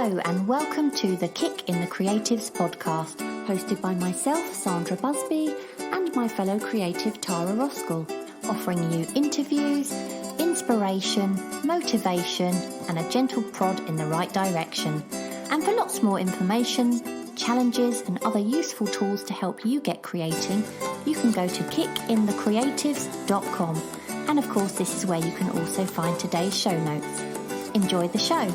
Hello and welcome to the Kick in the Creatives podcast, hosted by myself, Sandra Busby, and my fellow creative Tara Roskell, offering you interviews, inspiration, motivation, and a gentle prod in the right direction. And for lots more information, challenges, and other useful tools to help you get creating, you can go to kickinthecreatives.com. And of course, this is where you can also find today's show notes. Enjoy the show.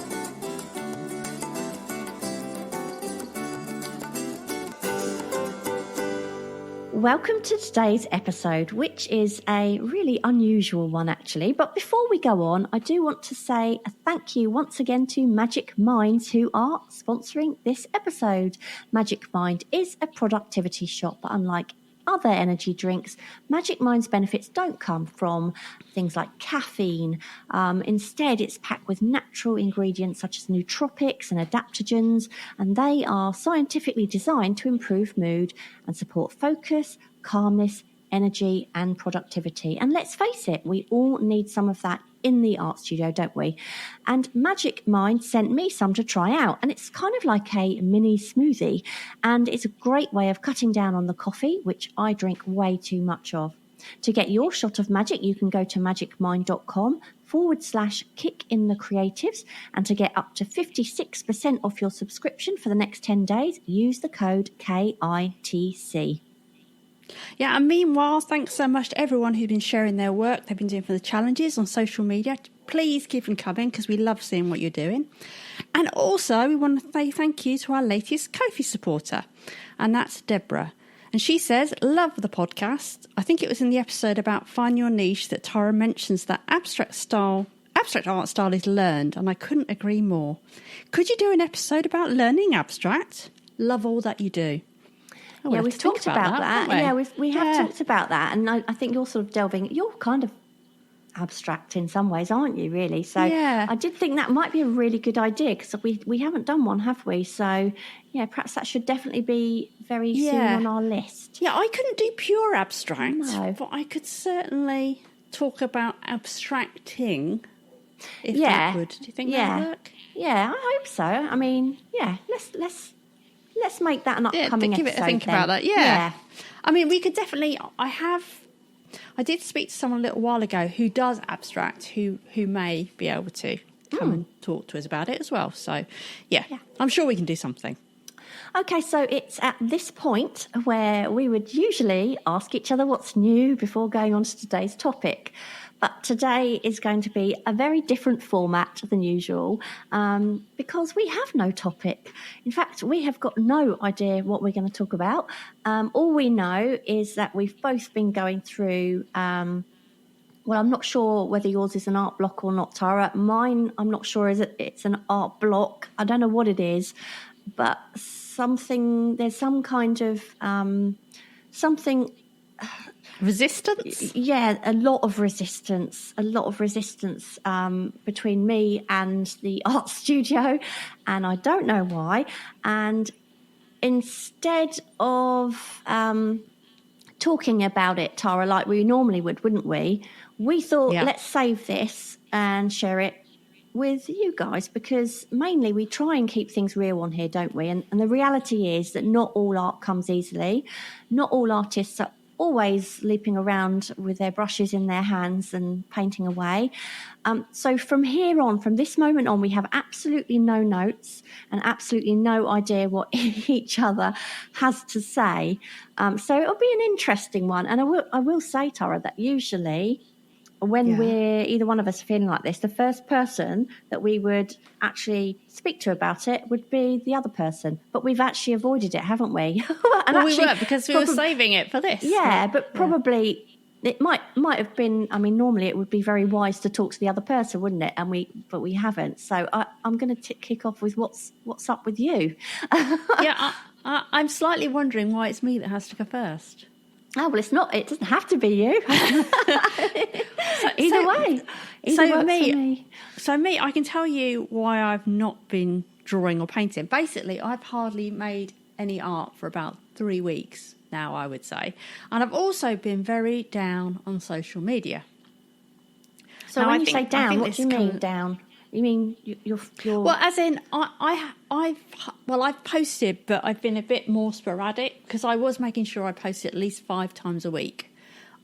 Welcome to today's episode, which is a really unusual one actually. But before we go on, I do want to say a thank you once again to Magic Minds, who are sponsoring this episode. Magic Mind is a productivity shop, but unlike other energy drinks, Magic Mind's benefits don't come from things like caffeine. Instead, it's packed with natural ingredients such as nootropics and adaptogens, and they are scientifically designed to improve mood and support focus, calmness, energy, and productivity. And let's face it, we all need some of that in the art studio, don't we? And Magic Mind sent me some to try out, and it's kind of like a mini smoothie, and it's a great way of cutting down on the coffee, which I drink way too much of. To get your shot of magic, you can go to magicmind.com/kickinthecreatives, and to get up to 56% off your subscription for the next 10 days, use the code KITC. Yeah, and meanwhile, thanks so much to everyone who's been sharing their work they've been doing for the challenges on social media. Please keep them coming because we love seeing what you're doing. And also, we want to say thank you to our latest Ko-fi supporter, and that's Deborah. And she says, love the podcast. I think it was in the episode about Find Your Niche that Tara mentions that abstract art style is learned, and I couldn't agree more. Could you do an episode about learning abstract? Love all that you do. Yeah, we've talked about that. Yeah, we have talked about that. And I think you're sort of you're kind of abstract in some ways, aren't you, really? So yeah. I did think that might be a really good idea because we haven't done one, have we? So, yeah, perhaps that should definitely be very soon on our list. Yeah, I couldn't do pure abstract, but I could certainly talk about abstracting if that would. Do you think that would work? Yeah, I hope so. I mean, let's make that an upcoming give episode. It a think about that. Yeah. I mean, we could definitely. I did speak to someone a little while ago who does abstract, who may be able to come and talk to us about it as well. So, yeah, I'm sure we can do something. Okay, so it's at this point where we would usually ask each other what's new before going on to today's topic. But today is going to be a very different format than usual because we have no topic. In fact, we have got no idea what we're going to talk about. All we know is that we've both been going through, well, I'm not sure whether yours is an art block or not, Tara. Mine, I'm not sure it's an art block. I don't know what it is, but there's some kind of something... Resistance? Yeah, a lot of resistance between me and the art studio, and I don't know why. And instead of talking about it, Tara, like we normally would, wouldn't we? We thought, let's save this and share it with you guys, because mainly we try and keep things real on here, don't we? And the reality is that not all art comes easily. Not all artists are always leaping around with their brushes in their hands and painting away. So from here on, from this moment on, we have absolutely no notes and absolutely no idea what each other has to say. So it'll be an interesting one. And I will say, Tara, that usually when we're either one of us feeling like this, the first person that we would actually speak to about it would be the other person. But we've actually avoided it, haven't we? We were, because we were saving it for this. Yeah, but probably it might have been. I mean, normally it would be very wise to talk to the other person, wouldn't it? But we haven't. So I'm going to kick off with what's up with you. I'm slightly wondering why it's me that has to go first. Oh, well, it's not. It doesn't have to be you. Either way. So I can tell you why I've not been drawing or painting. Basically, I've hardly made any art for about 3 weeks now, I would say. And I've also been very down on social media. So now, when you say down, what do you mean down? You mean you're Well, as in, I've posted, but I've been a bit more sporadic because I was making sure I posted at least 5 times a week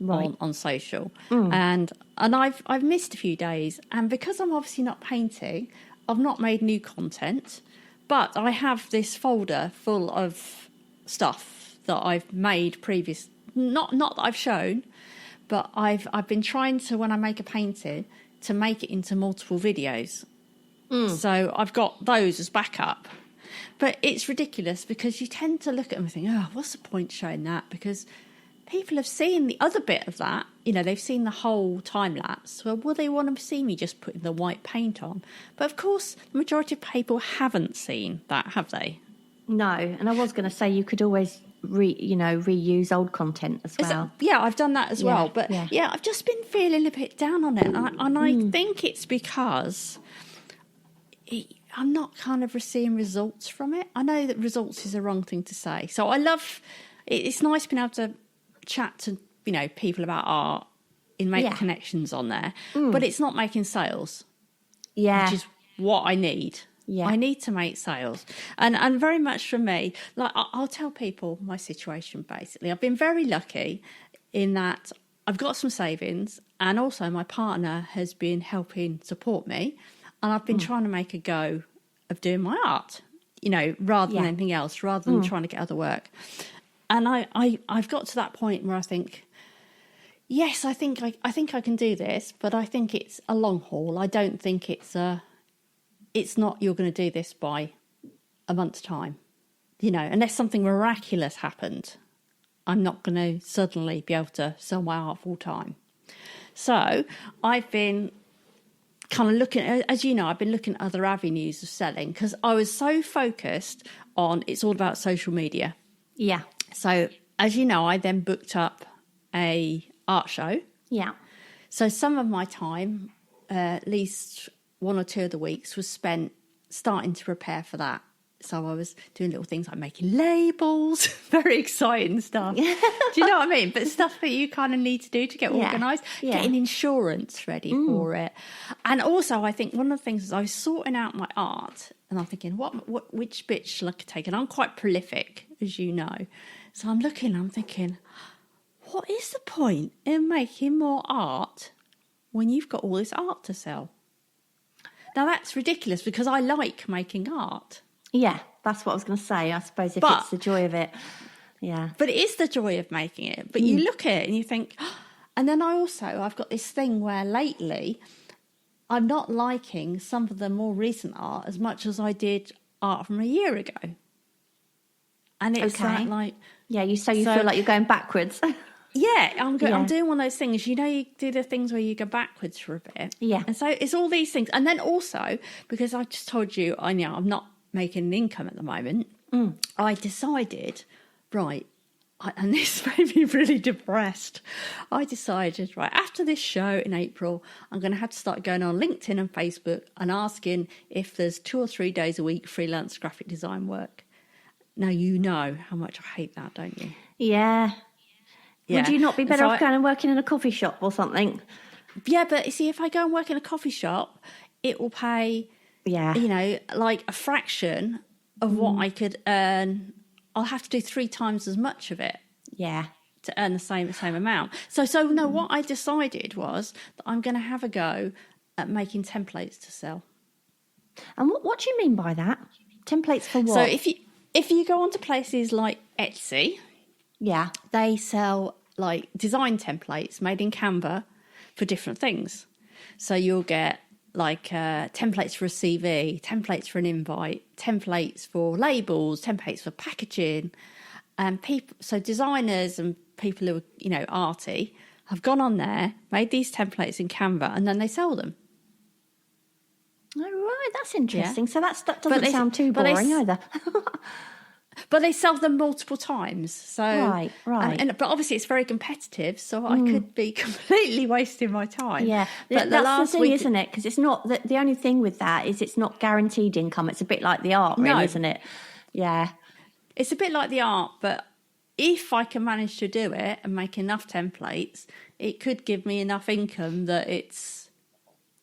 on social, and I've missed a few days, and because I'm obviously not painting, I've not made new content, but I have this folder full of stuff that I've made previous, not that I've shown, but I've been trying to, when I make a painting, to make it into multiple videos. So I've got those as backup. But it's ridiculous because you tend to look at them and think, oh, what's the point showing that? Because people have seen the other bit of that. You know, they've seen the whole time lapse. Well, will they want to see me just putting the white paint on? But of course, the majority of people haven't seen that, have they? No. And I was going to say you could always reuse old content as well. Yeah, I've done that as well. But yeah, I've just been feeling a bit down on it. And I think it's because I'm not kind of seeing results from it. I know that results is the wrong thing to say. So it's nice being able to chat to, people about art and make connections on there. But it's not making sales. Yeah. Which is what I need. Yeah. I need to make sales. And very much for me, like I'll tell people my situation basically. I've been very lucky in that I've got some savings, and also my partner has been helping support me, and I've been trying to make a go of doing my art, rather than anything else, rather than trying to get other work. And I've got to that point where I think, yes, I think I can do this, but I think it's a long haul. I don't think it's not you're going to do this by a month's time, unless something miraculous happened. I'm not going to suddenly be able to sell my art full time. So I've been kind of looking, as you know, I've been looking at other avenues of selling because I was so focused on it's all about social media. Yeah. So as you know, I then booked up a art show. Yeah. So some of my time, at least 1 or 2 of the weeks, was spent starting to prepare for that. So I was doing little things like making labels, very exciting stuff. Do you know what I mean? But stuff that you kind of need to do to get organised, getting insurance ready for it. And also, I think one of the things is I was sorting out my art, and I'm thinking, which bit shall I take? And I'm quite prolific, as you know. So I'm thinking, what is the point in making more art when you've got all this art to sell? Now, that's ridiculous because I like making art. Yeah, that's what I was going to say. I suppose it's the joy of it. Yeah. But it is the joy of making it. But you look at it and you think, and then I've got this thing where lately I'm not liking some of the more recent art as much as I did art from a year ago. And it's like... Yeah, you feel like you're going backwards. Yeah, I'm doing one of those things. You do the things where you go backwards for a bit. Yeah. And so it's all these things. And then also, because I just told you, I'm not making an income at the moment, I decided, and this made me really depressed. I decided, after this show in April, I'm going to have to start going on LinkedIn and Facebook and asking if there's 2 or 3 days a week freelance graphic design work. Now, you know how much I hate that, don't you? Yeah. Would you not be better off going and working in a coffee shop or something? Yeah, but you see, if I go and work in a coffee shop, it will pay, like a fraction of what I could earn. I'll have to do 3 times as much of it. Yeah. To earn the same amount. So no, what I decided was that I'm going to have a go at making templates to sell. And what do you mean by that? Templates for what? So if you go onto places like Etsy... Yeah. They sell like design templates made in Canva for different things. So you'll get like templates for a CV, templates for an invite, templates for labels, templates for packaging. And so designers and people who are, arty have gone on there, made these templates in Canva, and then they sell them. Oh, right. That's interesting. Yeah. So that doesn't sound too boring either. But they sell them multiple times. So right. But obviously it's very competitive, so I could be completely wasting my time. Yeah, but that's the thing, isn't it? Because it's not the only thing with that is it's not guaranteed income. It's a bit like the art, really, isn't it? Yeah, it's a bit like the art, but if I can manage to do it and make enough templates, it could give me enough income that it's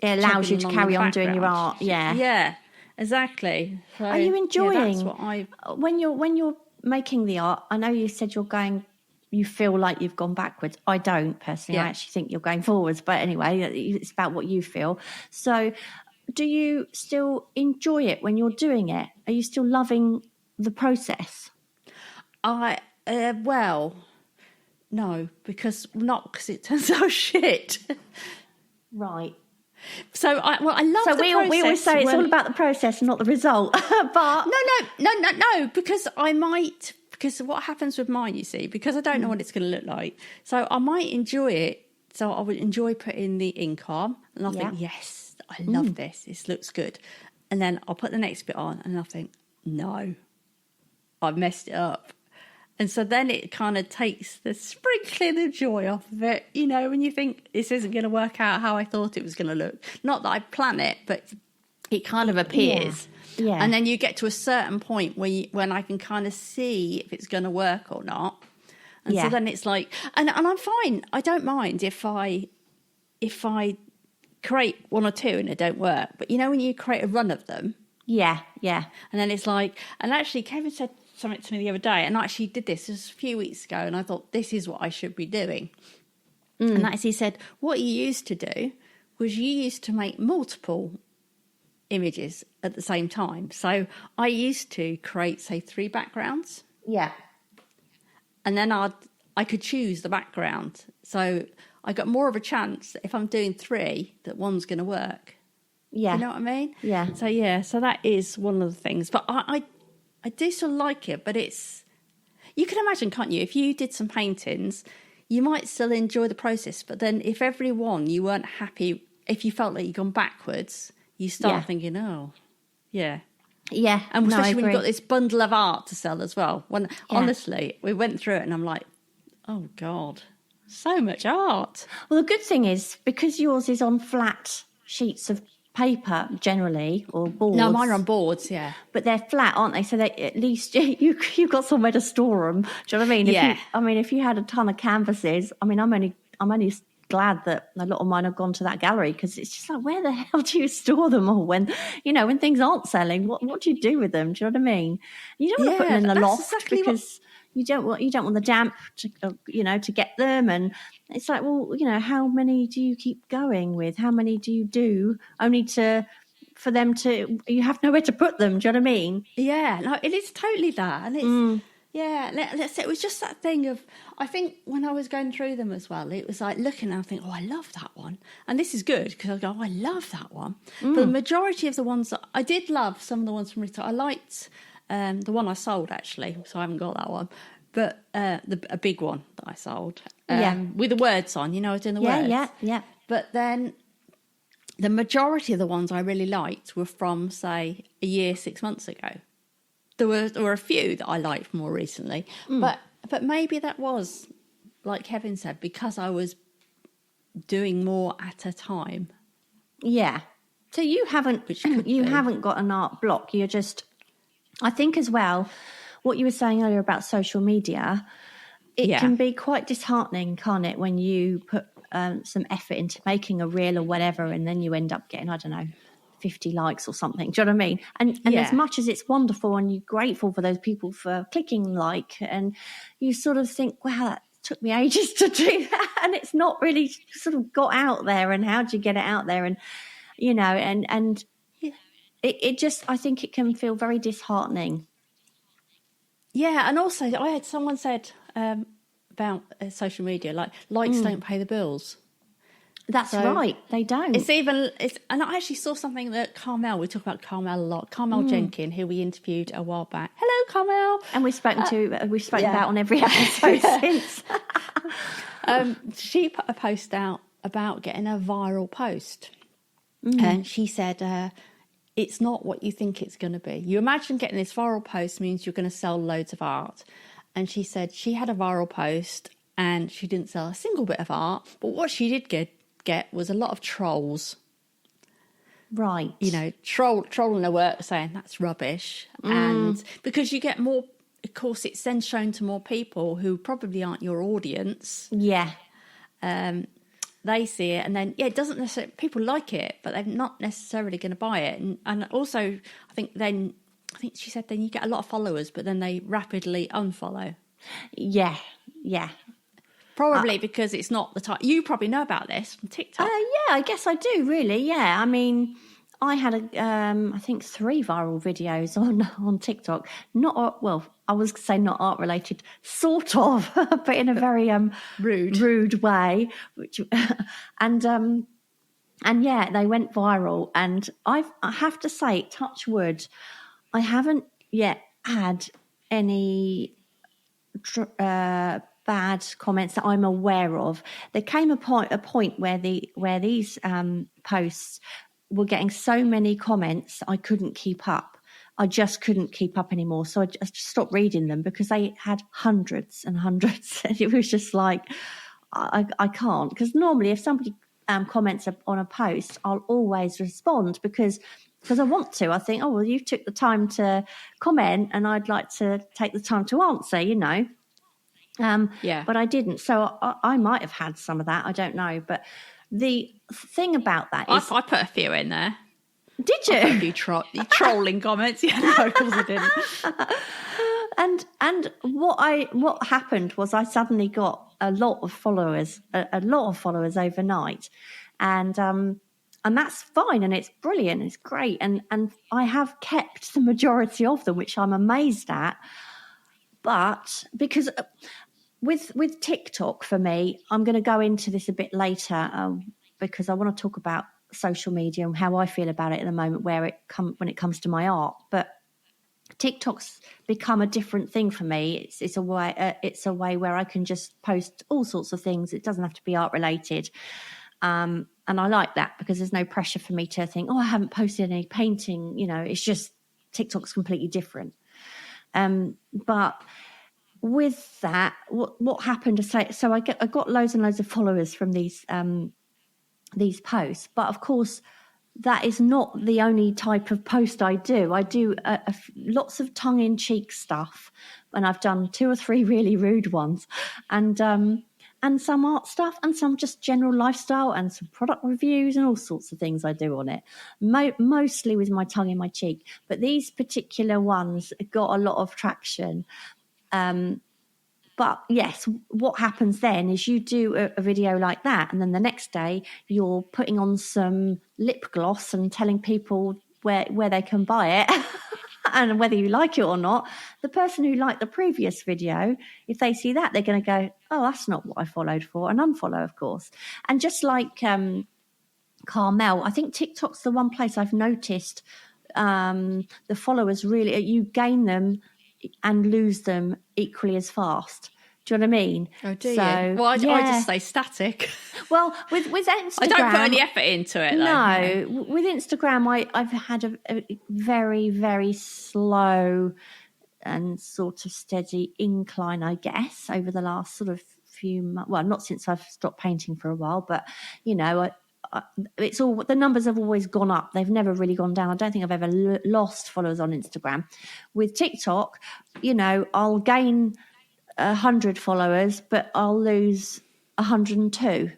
It allows you to carry on doing your art. Yeah. Yeah, exactly. So, Are you enjoying that's what when you're making the art? I know you said you feel like you've gone backwards. I don't personally. I actually think you're going forwards. But anyway, it's about what you feel. So, do you still enjoy it when you're doing it? Are you still loving the process? Well, no, because it turns out shit. Right. So I love. So the we always say it's all about the process, not the result. But no, because what happens with mine, you see, because I don't know what it's going to look like. So I might enjoy it. So I would enjoy putting the ink on, and I think, yes, I love this. This looks good. And then I'll put the next bit on, and I think, no, I've messed it up. And so then it kind of takes the sprinkling of joy off of it, when you think this isn't going to work out how I thought it was going to look. Not that I plan it, but it kind of appears. Yeah. And then you get to a certain point when I can kind of see if it's going to work or not. And so then it's like, and I'm fine. I don't mind if I create one or two and it don't work. But when you create a run of them. Yeah. And then it's like, and actually Kevin said something to me the other day, and I actually did this a few weeks ago, and I thought, this is what I should be doing. And that's, he said, what you used to do was you used to make multiple images at the same time. So I used to create, say, 3 backgrounds. Yeah. And then I could choose the background. So I got more of a chance that if I'm doing 3, that one's going to work. Yeah. You know what I mean? Yeah. So that is one of the things. But I do still like it, but you can imagine, can't you? If you did some paintings, you might still enjoy the process, but then if every one you weren't happy, if you felt like you'd gone backwards, you start thinking, oh, yeah. Yeah. And especially when you've got this bundle of art to sell as well. Honestly, we went through it and I'm like, oh God, so much art. Well, the good thing is, because yours is on flat sheets of paper generally, or boards. No, mine are on boards, yeah. But they're flat, aren't they? So they, at least you've got somewhere to store them. Do you know what I mean? If you had a ton of canvases, I'm only glad that a lot of mine have gone to that gallery, because it's just like, where the hell do you store them all when things aren't selling? What do you do with them? Do you know what I mean? You don't want to put them in the loft, because you don't want the damp to get them. And it's like, well, how many do you keep going with? How many do you do only for them to, you have nowhere to put them? Do you know what I mean? Yeah, no, it is totally that. And it's, let's say it was just that thing of, I think when I was going through them as well, it was like looking and I think, oh, I love that one. And this is good, because I go, oh, I love that one. But the majority of the ones that I did love, some of the ones from retail, I liked the one I sold, actually, so I haven't got that one. But a big one that I sold, with the words on, I was doing the words. Yeah. But then the majority of the ones I really liked were from, say, a year, 6 months ago. There were a few that I liked more recently, but maybe that was, like Kevin said, because I was doing more at a time. Yeah. So you haven't got an art block. You're just, I think as well, what you were saying earlier about social media, it can be quite disheartening, can't it, when you put some effort into making a reel or whatever, and then you end up getting, I don't know, 50 likes or something. Do you know what I mean? And as much as it's wonderful and you're grateful for those people for clicking like, and you sort of think, wow, that took me ages to do that, and it's not really sort of got out there, and how do you get it out there? And it just, I think it can feel very disheartening. Yeah, and also I had someone said about social media, likes don't pay the bills. That's right, they don't. And I actually saw something that we talk about Carmel a lot. Carmel Jenkin, who we interviewed a while back. Hello, Carmel. And we've spoken about on every episode since. She put a post out about getting a viral post, and she said, it's not what you think it's going to be. You imagine getting this viral post means you're going to sell loads of art. And she said she had a viral post and she didn't sell a single bit of art, but what she did get was a lot of trolls. Right. Trolling her work, saying that's rubbish. And because you get more, of course, it's then shown to more people who probably aren't your audience. Yeah. they see it, and then it doesn't necessarily, people like it, but they're not necessarily going to buy it. And also, I think she said then you get a lot of followers, but then they rapidly unfollow. Yeah. Probably because it's not the type. You probably know about this from TikTok. Yeah, I guess I do, really. Yeah, I mean, I had I think 3 viral videos on TikTok. I was going to say not art related, sort of, but in a very rude way. And yeah, they went viral. And I have to say, touch wood, I haven't yet had any bad comments that I'm aware of. There came a point where these posts were getting so many comments I couldn't keep up. I just couldn't keep up anymore. So I just stopped reading them because they had hundreds and hundreds. And it was just like, I can't. Because normally if somebody comments on a post, I'll always respond because I want to. I think, oh, well, you took the time to comment and I'd like to take the time to answer, you know. But I didn't. So I might have had some of that. I don't know. But the thing about that is... I put a few in there. Did you? I put a few trolling comments. Yeah, no, of course I didn't. And what happened was I suddenly got a lot of followers overnight. And that's fine, and it's brilliant, it's great. And I have kept the majority of them, which I'm amazed at. But because with TikTok, for me, I'm going to go into this a bit later because I want to talk about social media and how I feel about it at the moment when it comes to my art. But TikTok's become a different thing for me. It's a way where I can just post all sorts of things. It doesn't have to be art related. And I like that because there's no pressure for me to think, oh, I haven't posted any painting. You know, it's just TikTok's completely different. But with that, what happened? So I got loads and loads of followers from these posts. But of course, that is not the only type of post I do. I do lots of tongue-in-cheek stuff, and I've done 2 or 3 really rude ones, and some art stuff, and some just general lifestyle, and some product reviews, and all sorts of things I do on it. Mostly with my tongue in my cheek, but these particular ones got a lot of traction. But yes, what happens then is you do a video like that, and then the next day you're putting on some lip gloss and telling people where they can buy it and whether you like it or not. The person who liked the previous video, if they see that, they're going to go, oh, that's not what I followed for, and unfollow, of course. And just like Carmel, I think TikTok's the one place I've noticed the followers really, you gain them and lose them equally as fast. Do you know what I mean? Oh, do you? Well, I just stay static. Well, with Instagram... I don't put any effort into it, though. No. With Instagram, I've had a very, very slow and sort of steady incline, I guess, over the last sort of few months. Well, not since I've stopped painting for a while, but, you know, it's all, the numbers have always gone up. They've never really gone down. I don't think I've ever lost followers on Instagram. With TikTok, you know, I'll gain 100 followers, but I'll lose 102. Do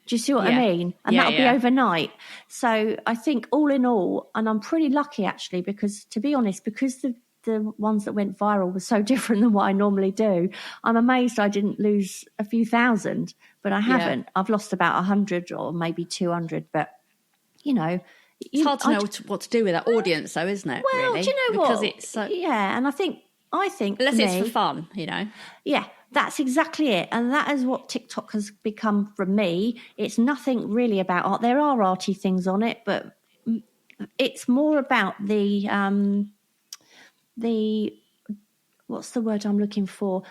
you see what I mean? And that'll be overnight. So I think all in all, and I'm pretty lucky actually, because to be honest, because the ones that went viral were so different than what I normally do, I'm amazed I didn't lose a few thousand, but I haven't. I've lost about 100 or maybe 200, but you know, it's hard to know what to do with that audience though, isn't it? Well, really? Do you know because what? It's so... Yeah, and I think unless it's for fun, you know. Yeah, that's exactly it. And that is what TikTok has become from me. It's nothing really about art. There are arty things on it, but it's more about the what's the word I'm looking for?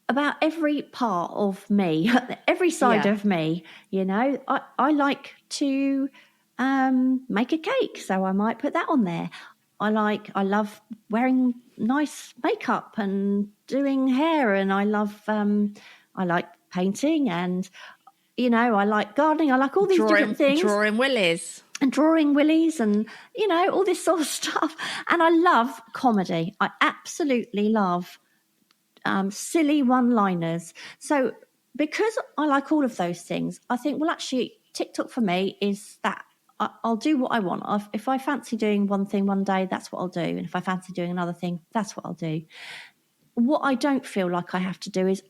About every part of me, every side of me, you know. I like to make a cake, so I might put that on there. I love wearing nice makeup and doing hair, and I like painting, and you know, I like gardening. I like all these different things. Drawing willies. And drawing willies and, you know, all this sort of stuff. And I love comedy. I absolutely love silly one-liners. So because I like all of those things, I think, well, actually, TikTok for me is that I'll do what I want. If I fancy doing one thing one day, that's what I'll do. And if I fancy doing another thing, that's what I'll do. What I don't feel like I have to do is,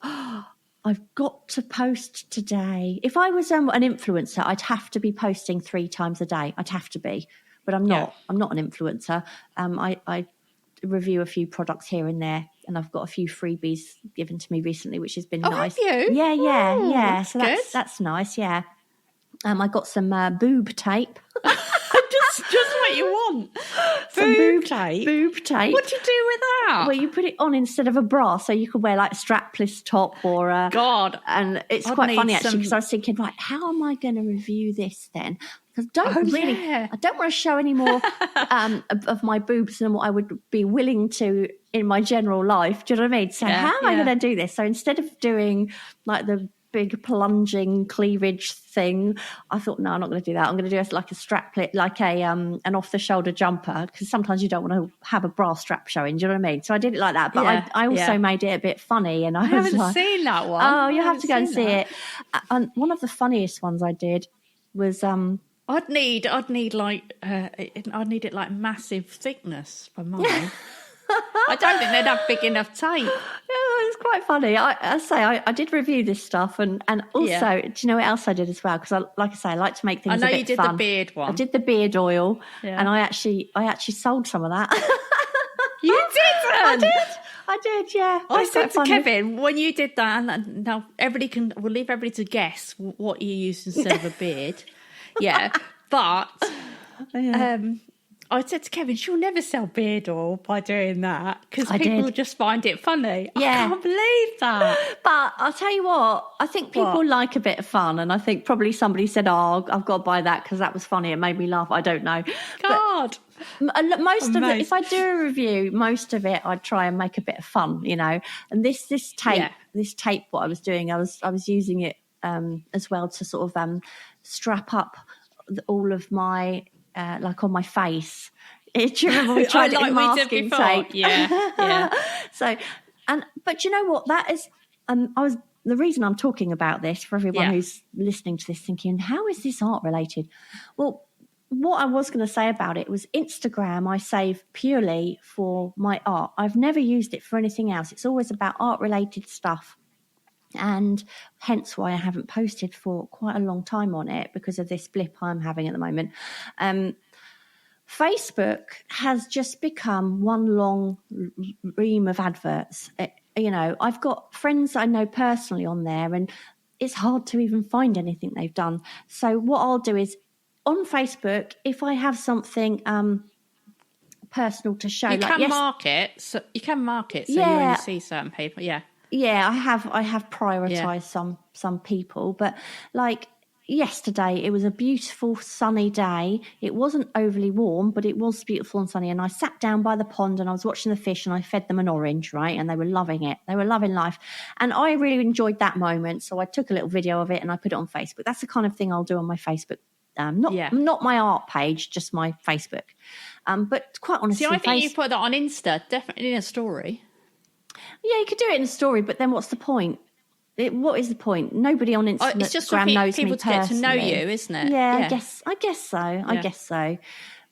I've got to post today. If I was an influencer, I'd have to be posting 3 times a day. I'd have to be. But I'm not. Yeah. I'm not an influencer. I review a few products here and there, and I've got a few freebies given to me recently, which has been nice. Have you? Yeah. So that's nice. Yeah. I got some boob tape. just what you want. Boob tape. Boob tape. What do you do with that? Well, you put it on instead of a bra, so you could wear like a strapless top or a... God. And it's quite funny actually, because I was thinking, right, how am I going to review this then? Because I don't want to show any more of my boobs than what I would be willing to in my general life. Do you know what I mean? So how am I going to do this? So instead of doing like the big plunging cleavage thing, I thought, no, I'm not going to do that. I'm going to do like a straplet, like an off the shoulder jumper, because sometimes you don't want to have a bra strap showing. Do you know what I mean? So I did it like that, but I also made it a bit funny, and I haven't seen that one. Oh, you have to go and see it. And one of the funniest ones I did was I'd need it like massive thickness for mine. I don't think they'd have big enough tape. Yeah, it's quite funny. I did review this stuff, and also, do you know what else I did as well? Because I like to make things. I know a bit you did fun. the beard one. I did the beard oil, and I actually sold some of that. You didn't? I did. Yeah. I said to Kevin when you did that, and now we'll leave everybody to guess what you used instead of a beard. Yeah, but. I said to Kevin, she'll never sell beard oil by doing that because people just find it funny. Yeah. I can't believe that. But I'll tell you what, I think people like a bit of fun, and I think probably somebody said, oh, I've got to buy that because that was funny. It made me laugh. I don't know. God. But most of it, if I do a review, most of it I'd try and make a bit of fun, you know. And this tape, what I was doing, I was using it as well to sort of strap up all of my... like on my face. Do you remember we tried it in masking tape? Yeah. But you know what? That is, the reason I'm talking about this for everyone who's listening to this thinking, how is this art related? Well, what I was going to say about it was Instagram I save purely for my art. I've never used it for anything else. It's always about art related stuff. And hence why I haven't posted for quite a long time on it, because of this blip I'm having at the moment. Facebook has just become one long ream of adverts. I've got friends I know personally on there, and it's hard to even find anything they've done. So what I'll do is on Facebook, if I have something personal to show, you can mark it. So you only see certain people. Yeah, I have prioritised some people, but like yesterday, it was a beautiful sunny day. It wasn't overly warm, but it was beautiful and sunny. And I sat down by the pond and I was watching the fish, and I fed them an orange, right? And they were loving it. They were loving life, and I really enjoyed that moment. So I took a little video of it and I put it on Facebook. That's the kind of thing I'll do on my Facebook. Not my art page, just my Facebook. But quite honestly, I think you put that on Insta, definitely in a story. Yeah, you could do it in a story, but then what's the point? What is the point? Nobody on Instagram it's just for knows people me to get to know you, isn't it? Yeah, I guess so. I guess so.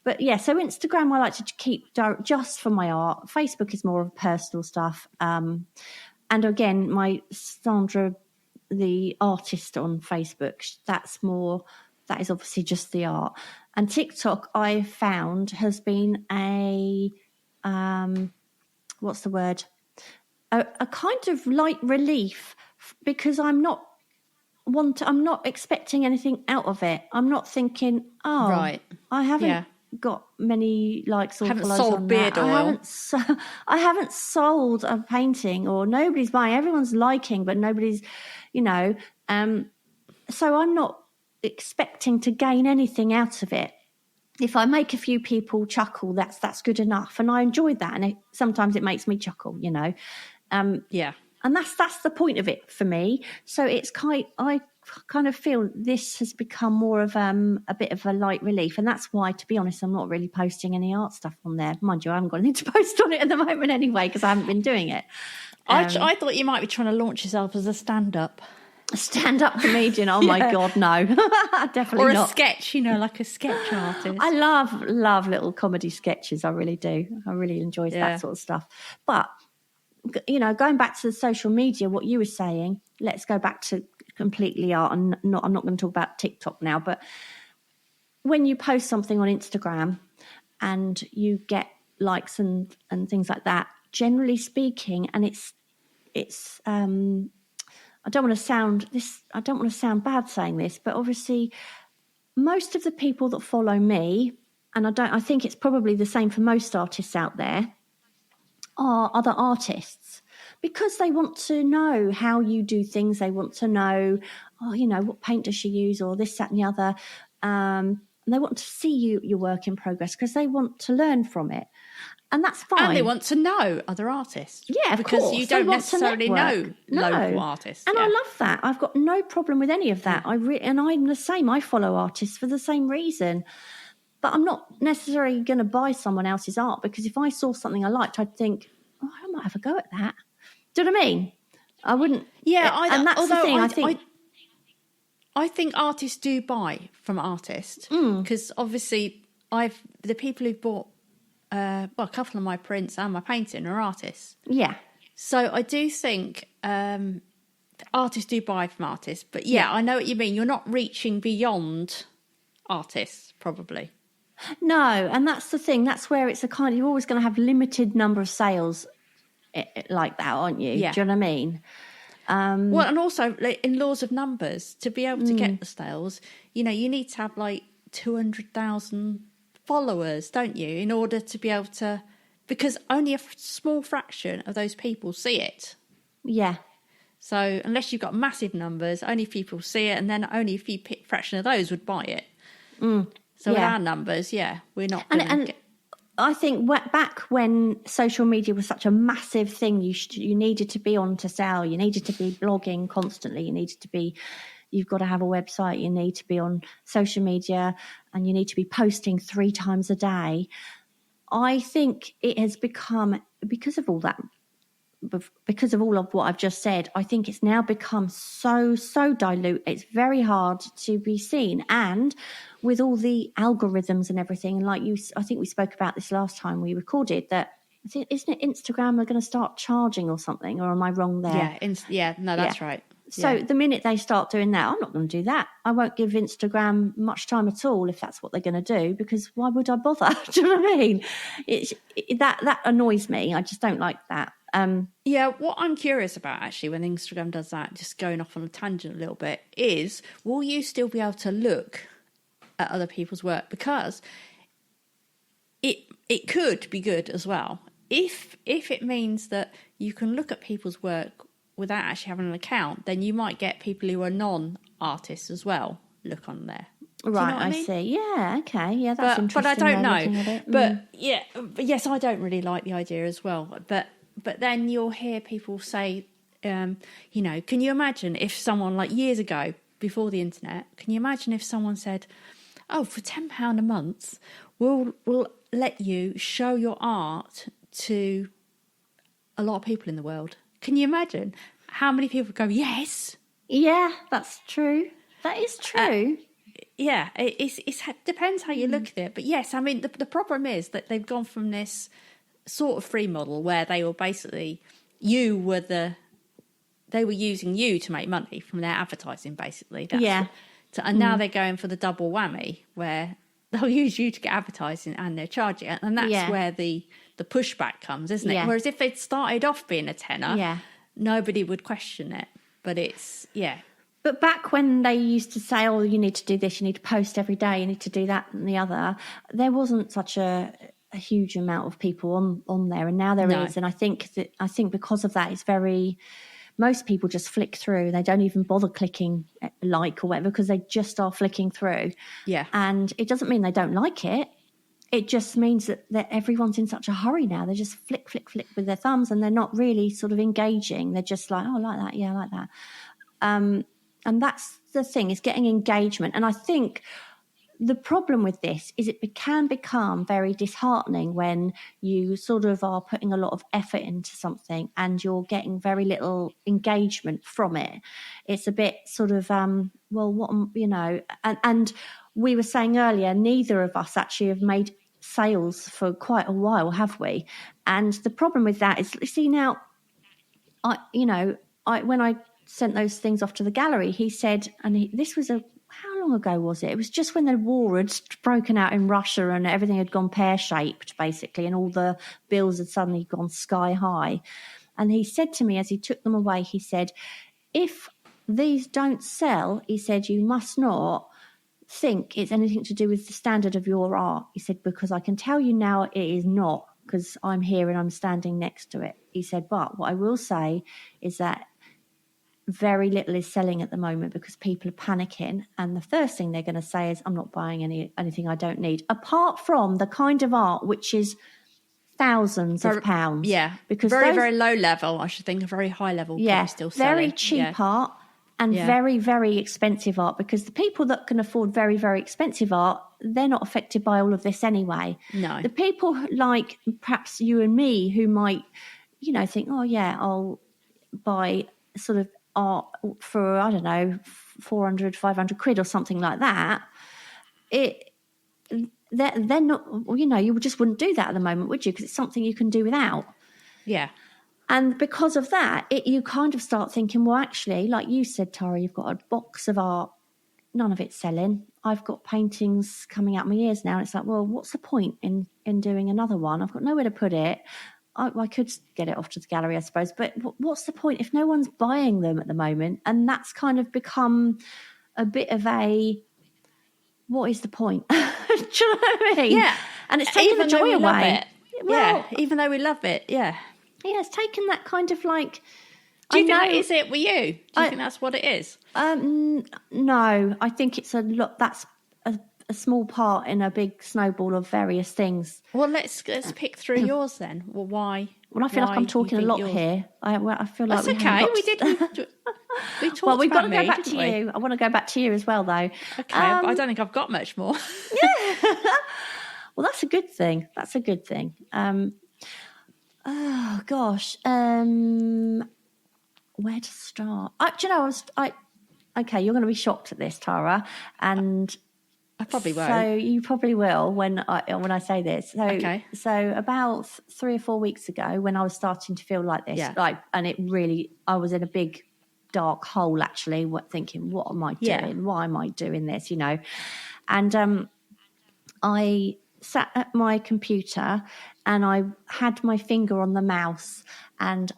But yeah, so Instagram I like to keep just for my art. Facebook is more of personal stuff. And again, my Sandra, the artist on Facebook, that is obviously just the art. And TikTok, I found, has been a what's the word? A kind of light relief, because I'm not expecting anything out of it. I'm not thinking, I haven't got many likes or follows on that. I haven't sold a painting, or nobody's buying. Everyone's liking, but nobody's, so I'm not expecting to gain anything out of it. If I make a few people chuckle, that's good enough, and I enjoyed that. And sometimes it makes me chuckle, and that's the point of it for me. So I kind of feel this has become more of a bit of a light relief, and that's why, to be honest, I'm not really posting any art stuff on there. Mind you, I haven't got anything to post on it at the moment anyway, because I haven't been doing it. I thought you might be trying to launch yourself as a stand-up. A stand-up comedian? Oh my God, no. Definitely or a not. sketch, like a sketch artist. I love little comedy sketches. I really do. I really enjoy that sort of stuff. But, going back to the social media, what you were saying, let's go back to completely art. And I'm not going to talk about TikTok now, but when you post something on Instagram and you get likes and things like that, generally speaking, and it's I don't want to sound bad saying this, but obviously most of the people that follow me, and I think it's probably the same for most artists out there, are other artists, because they want to know how you do things. They want to know, what paint does she use, or this, that, and the other. They want to see your work in progress because they want to learn from it. And that's fine. And they want to know other artists. Yeah, of because course. you don't necessarily know local artists. And I love that. I've got no problem with any of that. And I'm the same. I follow artists for the same reason. But I'm not necessarily going to buy someone else's art, because if I saw something I liked, I'd think, I might have a go at that. Do you know what I mean? I wouldn't. Yeah, and that's the thing. I think artists do buy from artists, because obviously the people who've bought a couple of my prints and my painting are artists. Yeah. So I do think artists do buy from artists, but I know what you mean. You're not reaching beyond artists, probably. No, and that's the thing. That's where it's you're always going to have limited number of sales like that, aren't you? Yeah. Do you know what I mean? Well, and also in laws of numbers, to be able to get the sales, you need to have 200,000 followers, don't you, in order to be able to, because only a small fraction of those people see it. Yeah. So unless you've got massive numbers, only people see it, and then only a few fraction of those would buy it. So with our numbers, we're not going to get... I think back when social media was such a massive thing, you needed to be on to sell. You needed to be blogging constantly. You've got to have a website. You need to be on social media, and you need to be posting 3 times a day. I think it has become, because of all of what I've just said, I think it's now become so dilute. It's very hard to be seen. And with all the algorithms and everything, and I think we spoke about this last time we recorded, that, isn't it Instagram are going to start charging or something, or am I wrong there? That's right. So the minute they start doing that, I'm not going to do that. I won't give Instagram much time at all if that's what they're going to do, because why would I bother? Do you know what I mean? That annoys me. I just don't like that. What I'm curious about, actually, when Instagram does that, just going off on a tangent a little bit, is will you still be able to look at other people's work? Because it could be good as well if it means that you can look at people's work without actually having an account. Then you might get people who are non-artists as well look on there. Right, you know I mean? See. Yeah, okay, yeah, that's interesting. But I don't know. But yes, I don't really like the idea as well. But then you'll hear people say, can you imagine if someone, years ago, before the internet, can you imagine if someone said, oh, for £10 a month, we'll let you show your art to a lot of people in the world? Can you imagine how many people go, yes? Yeah, that's true. That is true. It depends how you look at it. But yes, I mean, the problem is that they've gone from this sort of free model where they were basically, they were using you to make money from their advertising, basically. And now they're going for the double whammy, where they'll use you to get advertising and they're charging it. And that's where the pushback comes, isn't it? Yeah. Whereas if they'd started off being a tenner, nobody would question it. But it's, But back when they used to say, oh, you need to do this, you need to post every day, you need to do that and the other, there wasn't such a huge amount of people on there. And now there is. And I think because of that, most people just flick through. They don't even bother clicking like or whatever, because they just are flicking through. Yeah. And it doesn't mean they don't like it. It just means that everyone's in such a hurry now. They just flick with their thumbs, and they're not really sort of engaging. They're just like, oh, like that. Yeah, I like that. And that's the thing, is getting engagement. And I think the problem with this is it can become very disheartening when you sort of are putting a lot of effort into something and you're getting very little engagement from it. It's a bit sort of, well, what, and we were saying earlier, neither of us actually have made sales for quite a while, have we? And the problem with that is, see, now, when I sent those things off to the gallery, he said, this was how long ago was it? It was just when the war had broken out in Russia and everything had gone pear-shaped, basically, and all the bills had suddenly gone sky high. And he said to me as he took them away, he said, if these don't sell, he said, you must not think it's anything to do with the standard of your art. He said, because I can tell you now it is not, because I'm here and I'm standing next to it. He said, but what I will say is that very little is selling at the moment because people are panicking, and the first thing they're going to say is, I'm not buying anything I don't need, apart from the kind of art which is thousands of pounds. Yeah, because very low level, I should think, a very high level, probably still selling. Very cheap art and very, very expensive art, because the people that can afford very, very expensive art, they're not affected by all of this anyway. No. The people like perhaps you and me who might, think, oh yeah, I'll buy sort of art for, I don't know, 400, 500 quid or something like that. They're not, you just wouldn't do that at the moment, would you? Because it's something you can do without. Yeah. And because of that, you kind of start thinking, well, actually, like you said, Tara, you've got a box of art, none of it's selling. I've got paintings coming out my ears now. And it's like, well, what's the point in doing another one? I've got nowhere to put it. I could get it off to the gallery, I suppose, but what's the point if no one's buying them at the moment? And that's kind of become a bit of a, what is the point? Do you know what I mean? Yeah. And it's taken the joy away. Well, even though we love it, yeah. Yeah, it's taken that kind of like... Do you think that is it with you? Do you think that's what it is? No, I think it's that's a small part in a big snowball of various things. Well, let's pick through yours then. Well, why? Well, I feel like I'm talking a lot here. I feel like that's okay. We didn't. We talked. Well, we've got to go back to you. I want to go back to you as well, though. Okay, I don't think I've got much more. Yeah. Well, that's a good thing. Oh gosh. Where to start? Do you know? Okay, you're going to be shocked at this, Tara, and I probably will. So you probably will when I say this. So, okay. So about 3 or 4 weeks ago, when I was starting to feel like this, and it really, I was in a big dark hole actually, thinking, what am I doing? Yeah. Why am I doing this? And I sat at my computer and I had my finger on the mouse, and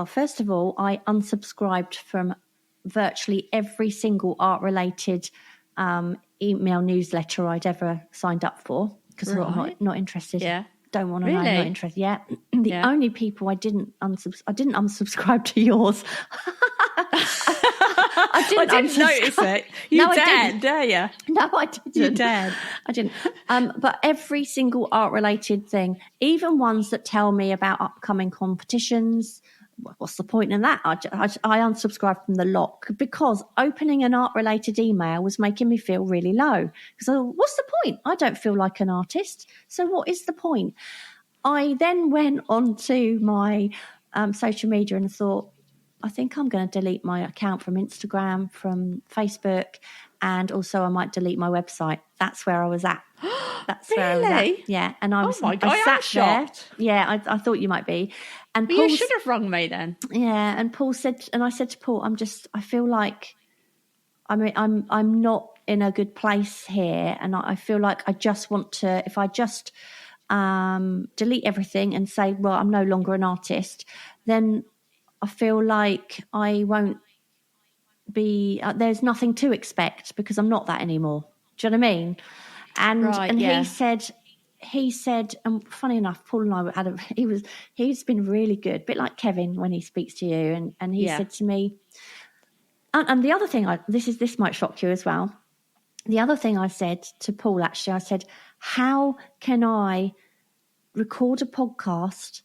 first of all, I unsubscribed from virtually every single art-related email newsletter I'd ever signed up for, because I'm not interested. Yeah. Don't want to know. Not interested. Yeah. The only people I didn't unsubscribe to yours. I didn't notice it. You dared, dare you? No, I didn't. You dared. I didn't. But every single art-related thing, even ones that tell me about upcoming competitions, what's the point in that? I unsubscribed from the lot, because opening an art-related email was making me feel really low. Because what's the point? I don't feel like an artist. So what is the point? I then went on to my social media and thought, I think I'm going to delete my account from Instagram, from Facebook, and also I might delete my website. That's where I was at. That's really? where I was at. Yeah. And I was, oh my God, I sat I'm shocked. there. Yeah, I thought you might be. And you should have rung me then. Yeah. And Paul said, and I said to Paul, I feel like, I'm not in a good place here. And I feel like I just want to, if I just delete everything and say, well, I'm no longer an artist, then I feel like I won't be, there's nothing to expect because I'm not that anymore. Do you know what I mean? And he said, and funny enough, Paul and I had he's been really good, a bit like Kevin when he speaks to you. And he said to me, and the other thing, this might shock you as well. The other thing I said to Paul, actually, I said, how can I record a podcast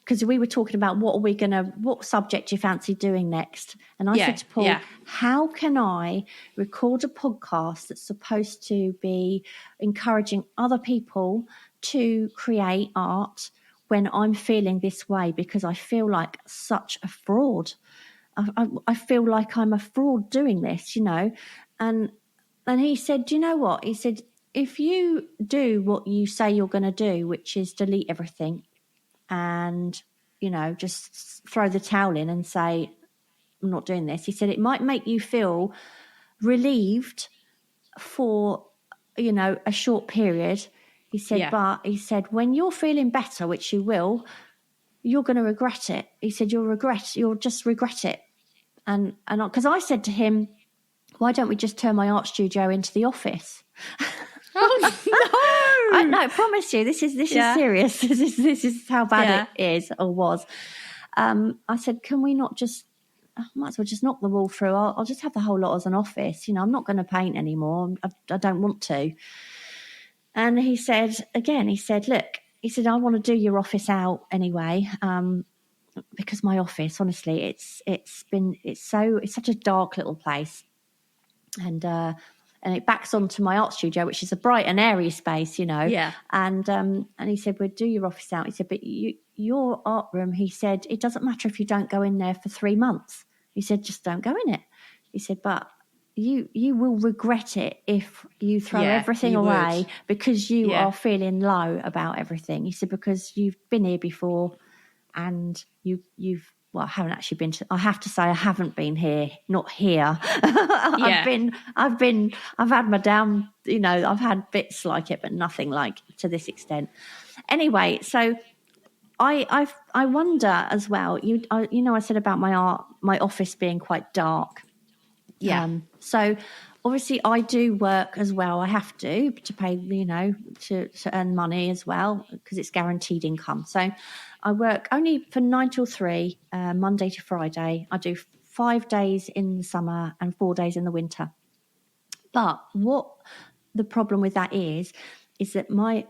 because we were talking about what subject do you fancy doing next? And I said to Paul, how can I record a podcast that's supposed to be encouraging other people to create art when I'm feeling this way? Because I feel like such a fraud. I feel like I'm a fraud doing this, And he said, do you know what? He said, if you do what you say you're going to do, which is delete everything and, just throw the towel in and say, I'm not doing this. He said, it might make you feel relieved for, a short period. He said, but he said, when you're feeling better, which you will, you're going to regret it. He said, you'll just regret it. And because I said to him, why don't we just turn my art studio into the office? Oh no! No, I promise you, this is serious. This is how bad it is or was. I said, can we not just? I might as well just knock the wall through. I'll just have the whole lot as an office. I'm not going to paint anymore. I don't want to. And he said, look, I want to do your office out anyway. Because my office, honestly, it's such a dark little place. And it backs onto my art studio, which is a bright and airy space, Yeah. And he said, we'll do your office out. He said, but your art room, he said, it doesn't matter if you don't go in there for 3 months. He said, just don't go in it. He said, but you will regret it if you throw everything away because you are feeling low about everything. He said, because you've been here before and you've well, I haven't actually been to, I have to say I haven't been here, not here. I've had my down, I've had bits like it, but nothing like to this extent. Anyway, so I wonder as well, I said about my office being quite dark. Yeah. So obviously I do work as well. I have to pay, to earn money as well because it's guaranteed income. So I work only for 9 till 3, Monday to Friday. I do 5 days in the summer and 4 days in the winter. But what the problem with that is that my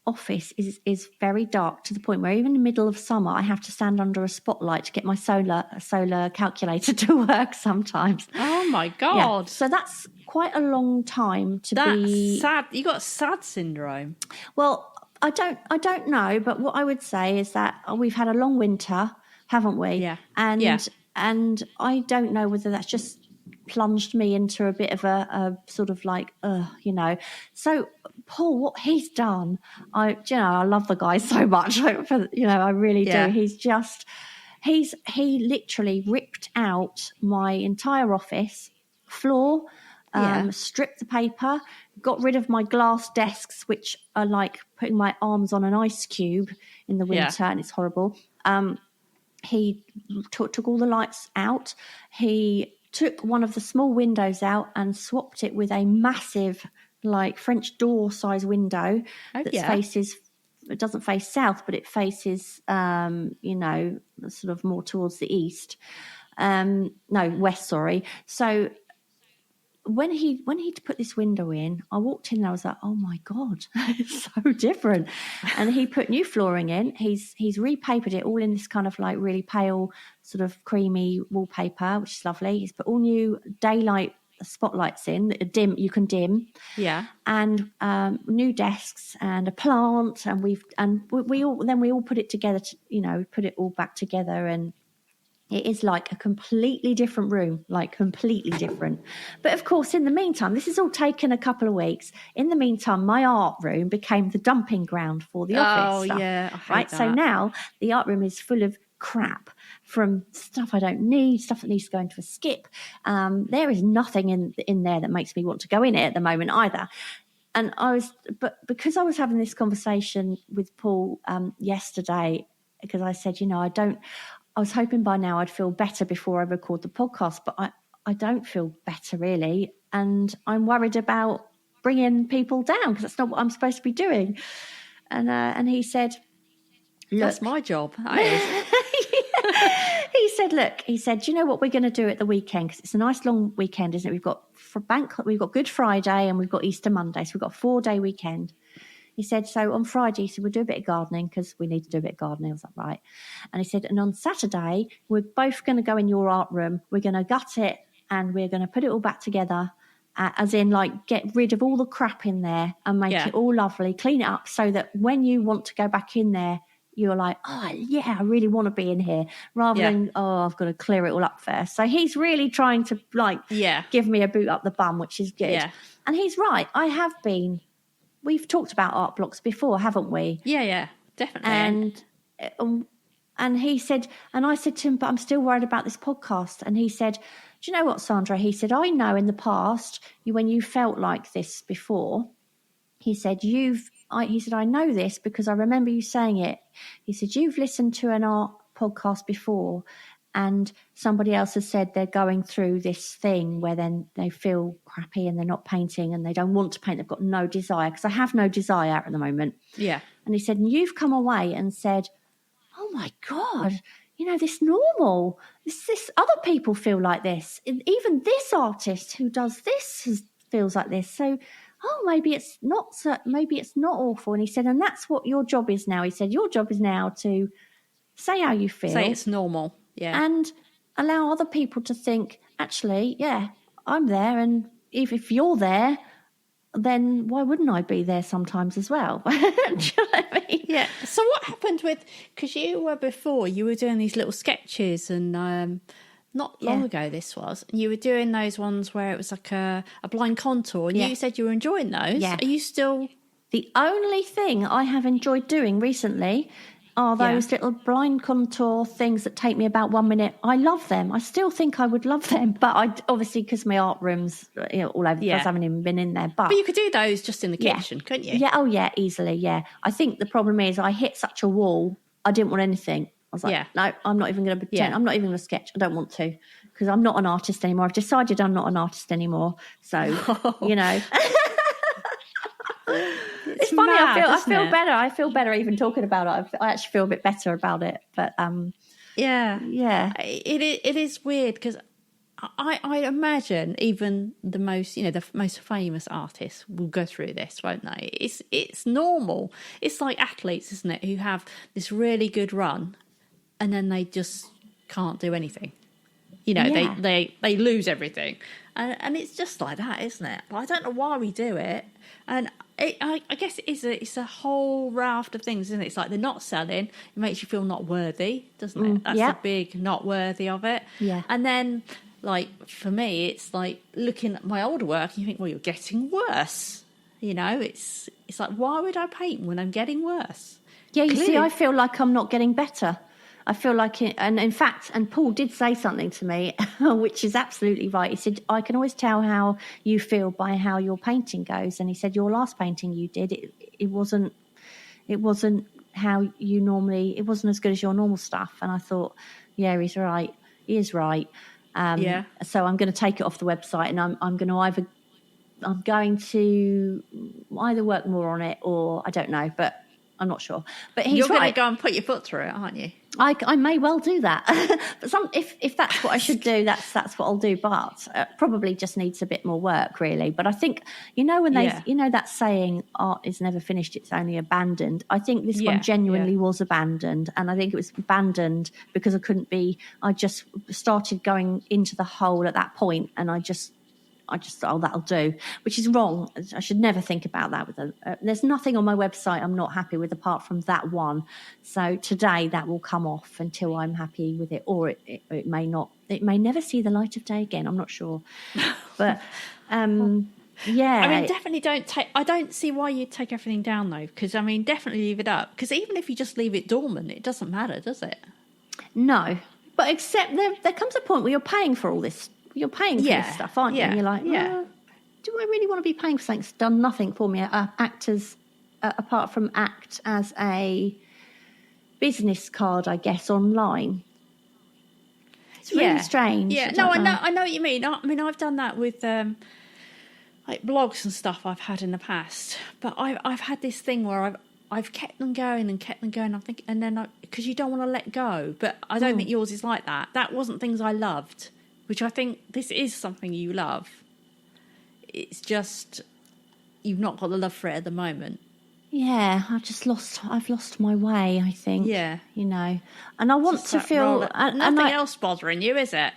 office is very dark to the point where even in the middle of summer I have to stand under a spotlight to get my solar calculator to work sometimes. Oh my God. Yeah. So that's quite a long time to be sad. You got SAD syndrome. Well, I don't know, but what I would say is that we've had a long winter, haven't we? Yeah. And I don't know whether that's just plunged me into a bit of a sort of like, So Paul, what he's done, I love the guy so much. I really do. He literally ripped out my entire office floor, stripped the paper, got rid of my glass desks, which are like putting my arms on an ice cube in the winter, and it's horrible. He took all the lights out. He took one of the small windows out and swapped it with a massive, like French door size window faces. It doesn't face south, but it faces, sort of more towards the east. West. Sorry. So when he put this window in, I walked in and I was like, oh my God, it's so different. And he put new flooring in. He's repapered it all in this kind of like really pale sort of creamy wallpaper, which is lovely. He's put all new daylight spotlights in, you can dim. Yeah. And new desks and a plant, and we all put it together to, put it all back together, and it is like a completely different room, like completely different. But of course, in the meantime, this has all taken a couple of weeks. In the meantime, my art room became the dumping ground for the office stuff. Yeah, I hate right. That. So now the art room is full of crap from stuff I don't need, stuff that needs to go into a skip. There is nothing in there that makes me want to go in it at the moment either. And because I was having this conversation with Paul yesterday, because I said, I was hoping by now I'd feel better before I record the podcast, but I don't feel better really. And I'm worried about bringing people down because that's not what I'm supposed to be doing. And he said, look. That's my job. That is. He said, do you know what we're going to do at the weekend? Because it's a nice long weekend, isn't it? We've got Good Friday and we've got Easter Monday. So we've got a 4-day weekend. He said, so on Friday, he said, we'll do a bit of gardening because we need to do a bit of gardening. I was like, right. And he said, and on Saturday, we're both going to go in your art room. We're going to gut it and we're going to put it all back together, as in like get rid of all the crap in there and make it all lovely, clean it up so that when you want to go back in there, you're like, oh, yeah, I really want to be in here, rather than, oh, I've got to clear it all up first. So he's really trying to give me a boot up the bum, which is good. Yeah. And he's right. I have been. We've talked about art blocks before, haven't we? Yeah, definitely. And he said, and I said to him, but I'm still worried about this podcast. And he said, do you know what, Sandra? He said, I know in the past, when you felt like this before, he said, I know this because I remember you saying it. He said, you've listened to an art podcast before and somebody else has said they're going through this thing where then they feel crappy and they're not painting and they don't want to paint. They've got no desire, because I have no desire at the moment. Yeah. And he said, and you've come away and said, oh my God, this normal, this other people feel like this. Even this artist who does this feels like this. So, maybe it's not awful. And he said, and that's what your job is now. He said, your job is now to say how you feel. Say it's normal. Yeah. And allow other people to think, actually, yeah, I'm there. And if you're there, then why wouldn't I be there sometimes as well? Do you know what I mean? Yeah. So what happened because you were doing these little sketches and not long ago this was, and you were doing those ones where it was like a blind contour, and you said you were enjoying those. Yeah. Are you still? The only thing I have enjoyed doing recently are those little blind contour things that take me about 1 minute. I love them. I still think I would love them, but I obviously, because my art room's all over the place, I haven't even been in there. But you could do those just in the kitchen, couldn't you? Yeah, easily, yeah. I think the problem is I hit such a wall, I didn't want anything. I was like, no, I'm not even going to pretend. I'm not even going to sketch. I don't want to, because I'm not an artist anymore. I've decided I'm not an artist anymore. So, It's funny. Mad, I feel better. I feel better even talking about it. I actually feel a bit better about it. But it is weird because I imagine even the most famous artists will go through this, won't they? It's normal. It's like athletes, isn't it, who have this really good run and then they just can't do anything. They lose everything, and it's just like that, isn't it? But I don't know why we do it, and I guess it's a whole raft of things, isn't it? It's like they're not selling. It makes you feel not worthy, doesn't it? That's the big not worthy of it. Yeah. And then, like for me, it's like looking at my older work, and you think, well, you're getting worse. It's like, why would I paint when I'm getting worse? Yeah, you see, I feel like I'm not getting better. I feel like it, and in fact, and Paul did say something to me, which is absolutely right. He said, I can always tell how you feel by how your painting goes. And he said, your last painting you did, it wasn't how you normally, it wasn't as good as your normal stuff. And I thought, yeah, he's right. He is right. So I'm going to take it off the website, and I'm going to either work more on it, or I don't know, but I'm not sure. But he's You're right. going to go and put your foot through it, aren't you? I may well do that, but if that's what I should do, that's what I'll do. But probably just needs a bit more work, really. But I think when that saying, art is never finished, it's only abandoned. I think this one genuinely was abandoned, and I think it was abandoned because I just started going into the hole at that point, and I just thought, that'll do, which is wrong. I should never think about that. There's nothing on my website I'm not happy with apart from that one. So today that will come off until I'm happy with it, or it may not. It may never see the light of day again. I'm not sure. But I mean, definitely don't take. I don't see why you'd take everything down though, because I mean, definitely leave it up. Because even if you just leave it dormant, it doesn't matter, does it? No, but except there comes a point where you're paying for all this. You're paying for this stuff, aren't you? And you're like, do I really want to be paying for something that's done nothing for me? Apart from act as a business card, I guess, online. It's really strange. Yeah, I know what you mean. I mean, I've done that with like blogs and stuff I've had in the past. But I've had this thing where I've kept them going and kept them going. I think, and then because you don't want to let go. But I don't think yours is like that. That wasn't things I loved. Which I think this is something you love. It's just you've not got the love for it at the moment. I've lost my way, I think. Yeah. You know, and I want Just to that feel nothing else bothering you, is it?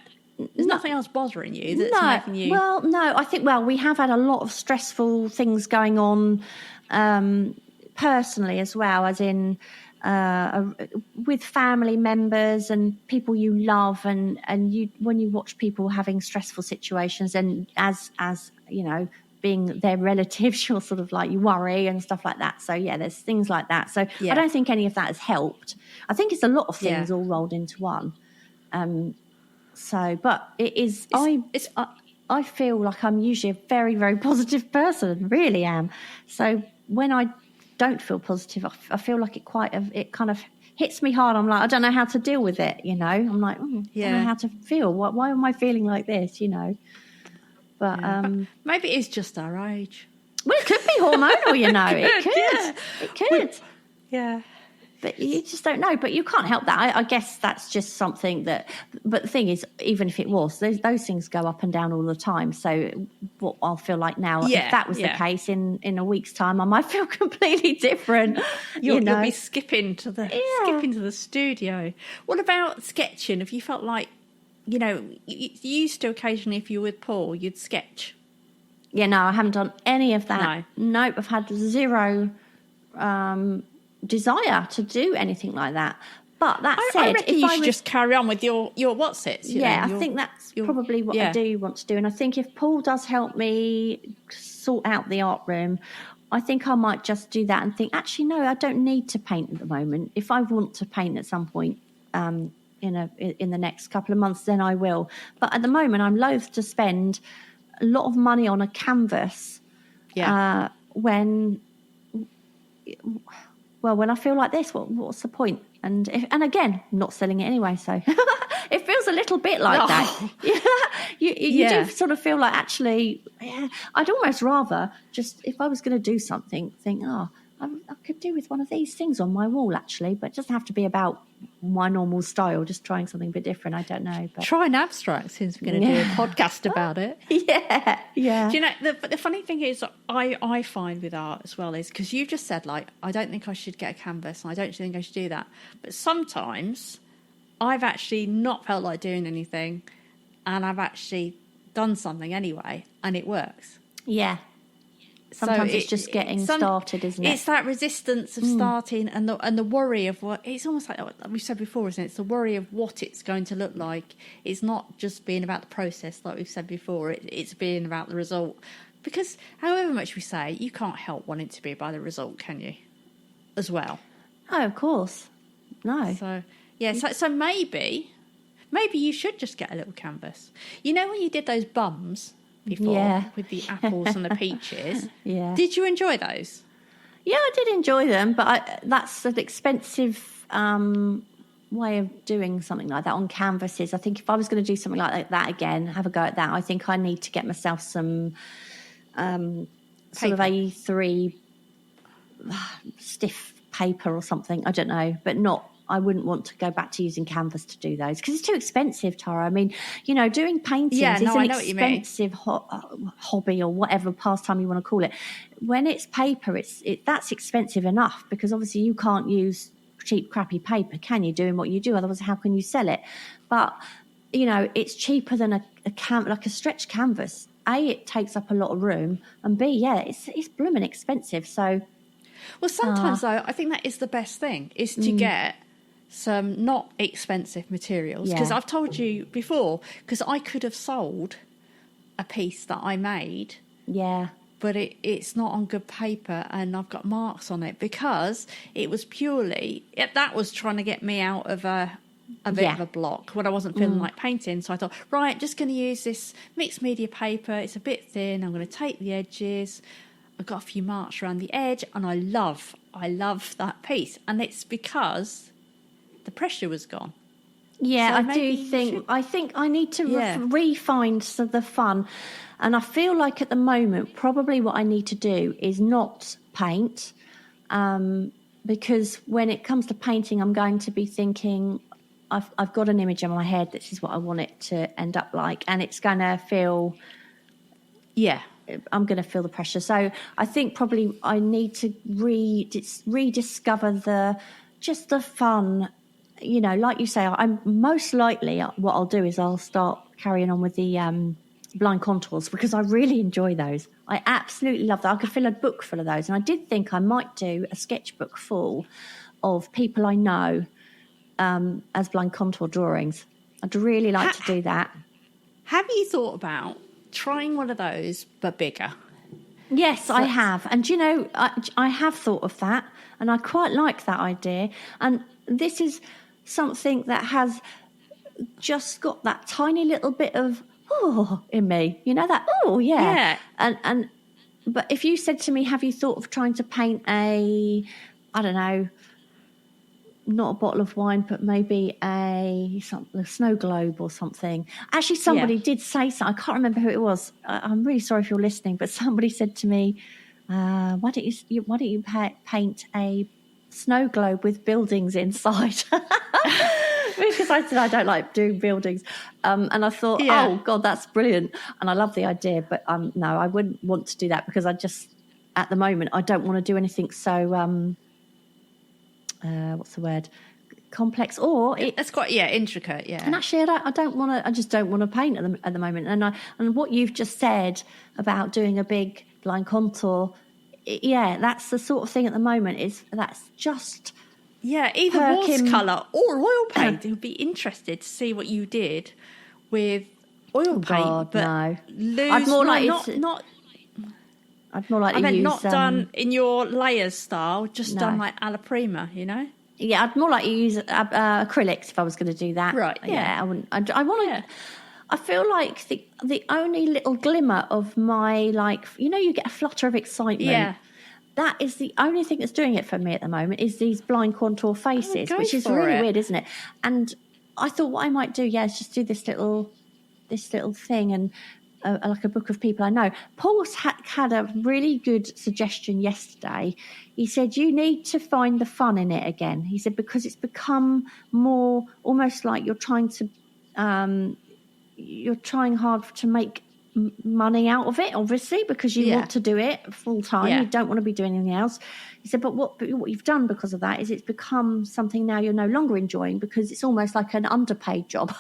There's nothing else bothering you that's making you. Well, no, I think, we have had a lot of stressful things going on personally as well, as in with family members and people you love, and you, when you watch people having stressful situations, and as you know, being their relatives, you're sort of like, you worry and stuff like that. So yeah, there's things like that. So I don't think any of that has helped. I think it's a lot of things all rolled into one. So, but it is, I feel like I'm usually a very, very positive person, really am. So when I don't feel positive, I feel like it kind of hits me hard. I'm like, I don't know how to deal with it, you know. I'm like, I don't know how to feel. Why am I feeling like this, you know? But, but maybe it's just our age. Well, it could be hormonal, you know. It could. It could. Yeah. But you just don't know. But you can't help that. I guess that's just something that. But the thing is, even if it was, those things go up and down all the time. So what I'll feel like now, if that was the case, in a week's time, I might feel completely different. You'll be skipping to the studio. What about sketching? Have you felt like, you know, you used to occasionally, if you were with Paul, you'd sketch? Yeah, no, I haven't done any of that. No. Nope, I've had zero desire to do anything like that. But that said, I reckon you should just carry on with your what's-its. I think that's probably what I do want to do. And I think if Paul does help me sort out the art room, I think I might just do that and think, actually, no, I don't need to paint at the moment. If I want to paint at some point in the next couple of months, then I will. But at the moment, I'm loath to spend a lot of money on a canvas when I feel like this. What's the point? And again, I'm not selling it anyway, so it feels a little bit like that. You do sort of feel like, actually, I'd almost rather just, if I was going to do something, think, I could do with one of these things on my wall, actually, but it doesn't have to be about my normal style, just trying something a bit different. I don't know. But try an abstract, since we're going to do a podcast about it. Yeah. Do you know, the funny thing is, I find with art as well, is because you've just said, like, I don't think I should get a canvas, and I don't think I should do that. But sometimes I've actually not felt like doing anything, and I've actually done something anyway, and it works. Yeah. Sometimes it's just getting started, isn't it? It's that resistance of starting, and the worry of what, it's almost like we said before, isn't it? It's the worry of what it's going to look like. It's not just being about the process, like we've said before. It's being about the result. Because however much we say, you can't help wanting to be by the result, can you? As well. Oh, of course. No. So so maybe you should just get a little canvas. You know, when you did those bums before with the apples and the peaches, did you enjoy those? Yeah, I did enjoy them, but that's an expensive way of doing something like that on canvases. I think if I was going to do something like that again, have a go at that, I think I need to get myself some sort of A3 stiff paper or something. I don't know, but I wouldn't want to go back to using canvas to do those, because it's too expensive, Tara. I mean, you know, doing paintings is an expensive hobby, or whatever pastime you want to call it. When it's paper, that's expensive enough, because obviously you can't use cheap, crappy paper, can you, doing what you do? Otherwise, how can you sell it? But, you know, it's cheaper than like a stretch canvas. A, it takes up a lot of room, and B, it's blooming expensive. So, well, sometimes though, I think that is the best thing, is to get some not expensive materials, because I've told you before, because I could have sold a piece that I made, but it's not on good paper, and I've got marks on it, because it was purely that was trying to get me out of a bit of a block when I wasn't feeling like painting. So I thought, right, just going to use this mixed media paper. It's a bit thin. I'm going to take the edges. I've got a few marks around the edge, and I love that piece, and it's because the pressure was gone. Yeah, so I think I need to re-find the fun. And I feel like at the moment, probably what I need to do is not paint, because when it comes to painting, I'm going to be thinking, I've got an image in my head. This is what I want it to end up like, and it's going to feel, I'm going to feel the pressure. So I think probably I need to rediscover the fun. You know, like you say, I'm most likely what I'll do is I'll start carrying on with the blind contours because I really enjoy those. I absolutely love that. I could fill a book full of those. And I did think I might do a sketchbook full of people I know as blind contour drawings. I'd really like to do that. Have you thought about trying one of those but bigger? Yes, I have. And, you know, I have thought of that and I quite like that idea. And this is something that has just got that tiny little bit of, in me, you know, that, yeah. But if you said to me, have you thought of trying to paint I don't know, not a bottle of wine, but maybe a snow globe or something. Actually, somebody did say something. I can't remember who it was. I'm really sorry if you're listening, but somebody said to me, why don't you paint a snow globe with buildings inside? Because I said I don't like doing buildings. And I thought, oh, God, that's brilliant. And I love the idea. But no, I wouldn't want to do that because at the moment, I don't want to do anything so... what's the word? Complex, or it's quite intricate, And actually, I don't want to. I just don't want to paint at the moment. And what you've just said about doing a big blind contour, that's the sort of thing at the moment. That's just either watercolor or oil paint. It would be interested to see what you did with oil paint. God, but no, I'd more like not. I'd more like I to meant use, not done in your layers style, just done like alla prima, you know? Yeah, I'd more like to use acrylics if I was going to do that. Right, I wouldn't. I want to... I feel like the only little glimmer of my, like, you know, you get a flutter of excitement. Yeah. That is the only thing that's doing it for me at the moment is these blind contour faces, which is really weird, isn't it? And I thought what I might do, is just do this little thing and... like a book of people I know. Paul had a really good suggestion yesterday. He said, you need to find the fun in it again. He said, because it's become more almost like you're trying hard to make money out of it, obviously, because you want to do it full time. You don't want to be doing anything else. He said, but what you've done because of that is it's become something now you're no longer enjoying because it's almost like an underpaid job.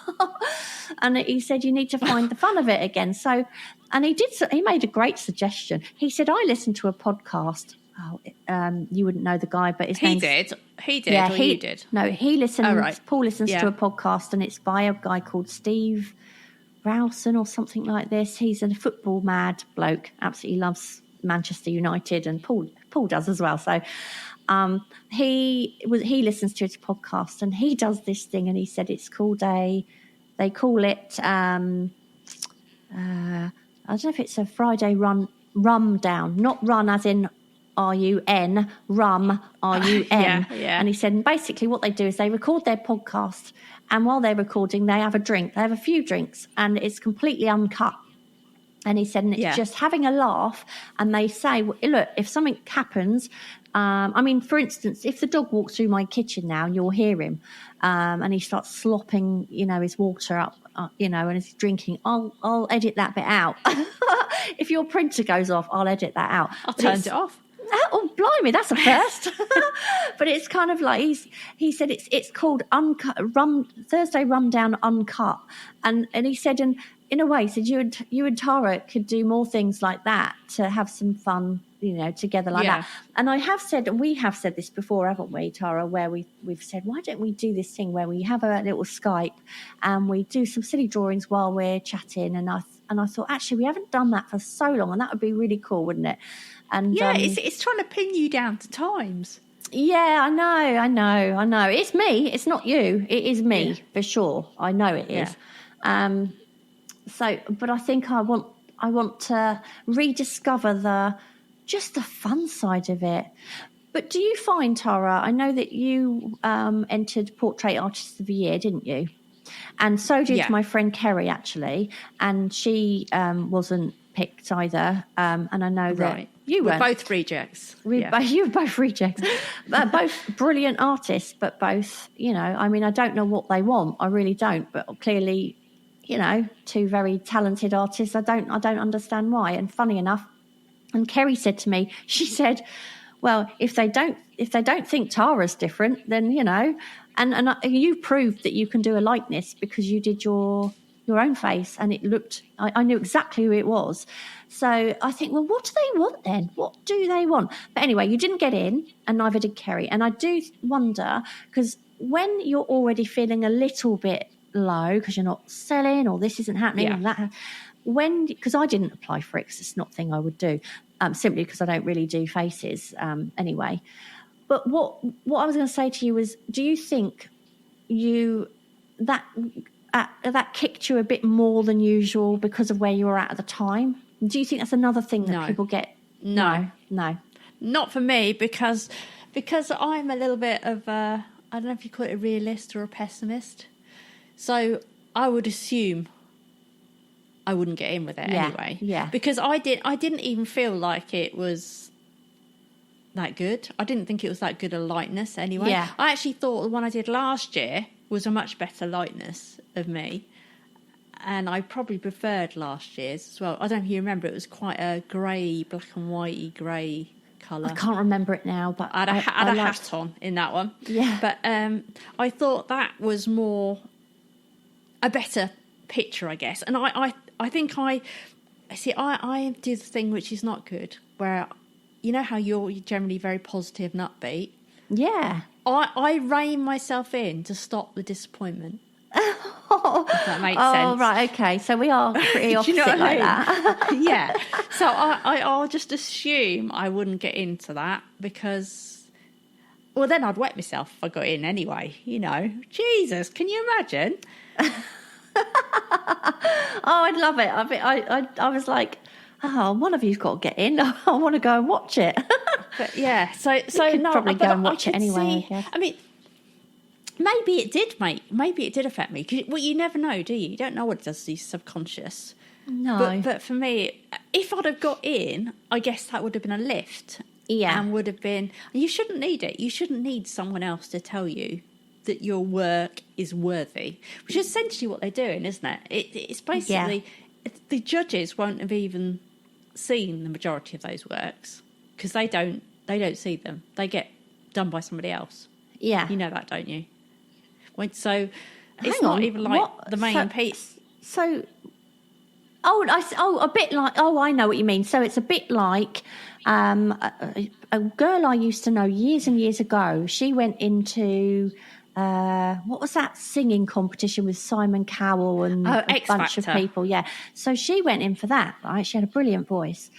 And he said, you need to find the fun of it again. So, and he made a great suggestion. He said, I listened to a podcast. You wouldn't know the guy, but his name. He did, or you did? No, he listened. Oh, right. Paul listens to a podcast and it's by a guy called Steve Rowson or something like this. He's a football mad bloke, absolutely loves Manchester United, and Paul does as well. So he listens to his podcast and he does this thing, and he said it's called they call it I don't know if it's a Friday rum down, not run as in RUN, rum RUM. And he said, and basically what they do is they record their podcast, and while they're recording, they have a drink. They have a few drinks, and it's completely uncut. And he said, and it's just having a laugh. And they say, look, if something happens, I mean, for instance, if the dog walks through my kitchen now, you'll hear him, and he starts slopping, his water up, and he's drinking. I'll edit that bit out. If your printer goes off, I'll edit that out. I'll turn it off. Oh, blimey, that's a first. But it's kind of like he said it's called Uncut Thursday Rum Down Uncut, and he said, and in a way, he said you and Tara could do more things like that to have some fun, together like that. And I have said, and we have said this before, haven't we, Tara? Where we've said, why don't we do this thing where we have a little Skype and we do some silly drawings while we're chatting? And I thought, actually, we haven't done that for so long, and that would be really cool, wouldn't it? And it's trying to pin you down to times. Yeah, I know. It's me. It's not you. It is me for sure. I know it is. So, but I think I want to rediscover the fun side of it. But do you find, Tara? I know that you entered Portrait Artist of the Year, didn't you? And so did my friend Kerry, actually, and she wasn't picked either. And I know that you were both rejects. You were both rejects. Both brilliant artists, but both, I mean, I don't know what they want. I really don't. But clearly, two very talented artists. I don't understand why. And funny enough, and Kerry said to me, she said, well, if they don't think Tara's different, then, and you proved that you can do a likeness because you did your own face and it looked, I knew exactly who it was. So I think, well, what do they want then? What do they want? But anyway, you didn't get in and neither did Kerry. And I do wonder, because when you're already feeling a little bit low because you're not selling or this isn't happening and that, because I didn't apply for it because it's not a thing I would do, simply because I don't really do faces anyway. But what I was going to say to you was, do you think that kicked you a bit more than usual because of where you were at the time? Do you think that's another thing that people get? No. Not for me, because I'm a little bit of I don't know if you call it a realist or a pessimist. So I would assume I wouldn't get in with it anyway. Yeah. Because I didn't even feel like it was that good. I didn't think it was that good a likeness anyway. Yeah. I actually thought the one I did last year was a much better likeness of me. And I probably preferred last year's as well. I don't know if you remember, it was quite a grey, black and whitey grey colour. I can't remember it now, but I had a hat on in that one. Yeah. But I thought that was more a better picture, I guess. And I think I do the thing which is not good, where you know how you're generally very positive and upbeat. Yeah. I rein myself in to stop the disappointment. If that makes sense. Oh, right, okay. So we are pretty opposite like that. Yeah. So I'll just assume I wouldn't get into that because, well, then I'd wet myself if I got in anyway, Jesus, can you imagine? Oh, I'd love it. I was like, oh, one of you's got to get in. I want to go and watch it. But yeah, so you could probably go and watch it anyway. I guess. I mean, maybe it did affect me. Well, you never know, do you? You don't know what it does to your subconscious. No. But for me, if I'd have got in, I guess that would have been a lift. Yeah. And would have been. You shouldn't need it. You shouldn't need someone else to tell you that your work is worthy, which is essentially what they're doing, isn't it? It's basically the judges won't have even seen the majority of those works because they don't see them. They get done by somebody else. Yeah. You know that, don't you? So it's Hang not on, even like what? the main piece. So, a bit like, I know what you mean. So it's a bit like a girl I used to know years and years ago. She went into what was that singing competition with Simon Cowell and a bunch of people? Yeah. So she went in for that, right? She had a brilliant voice.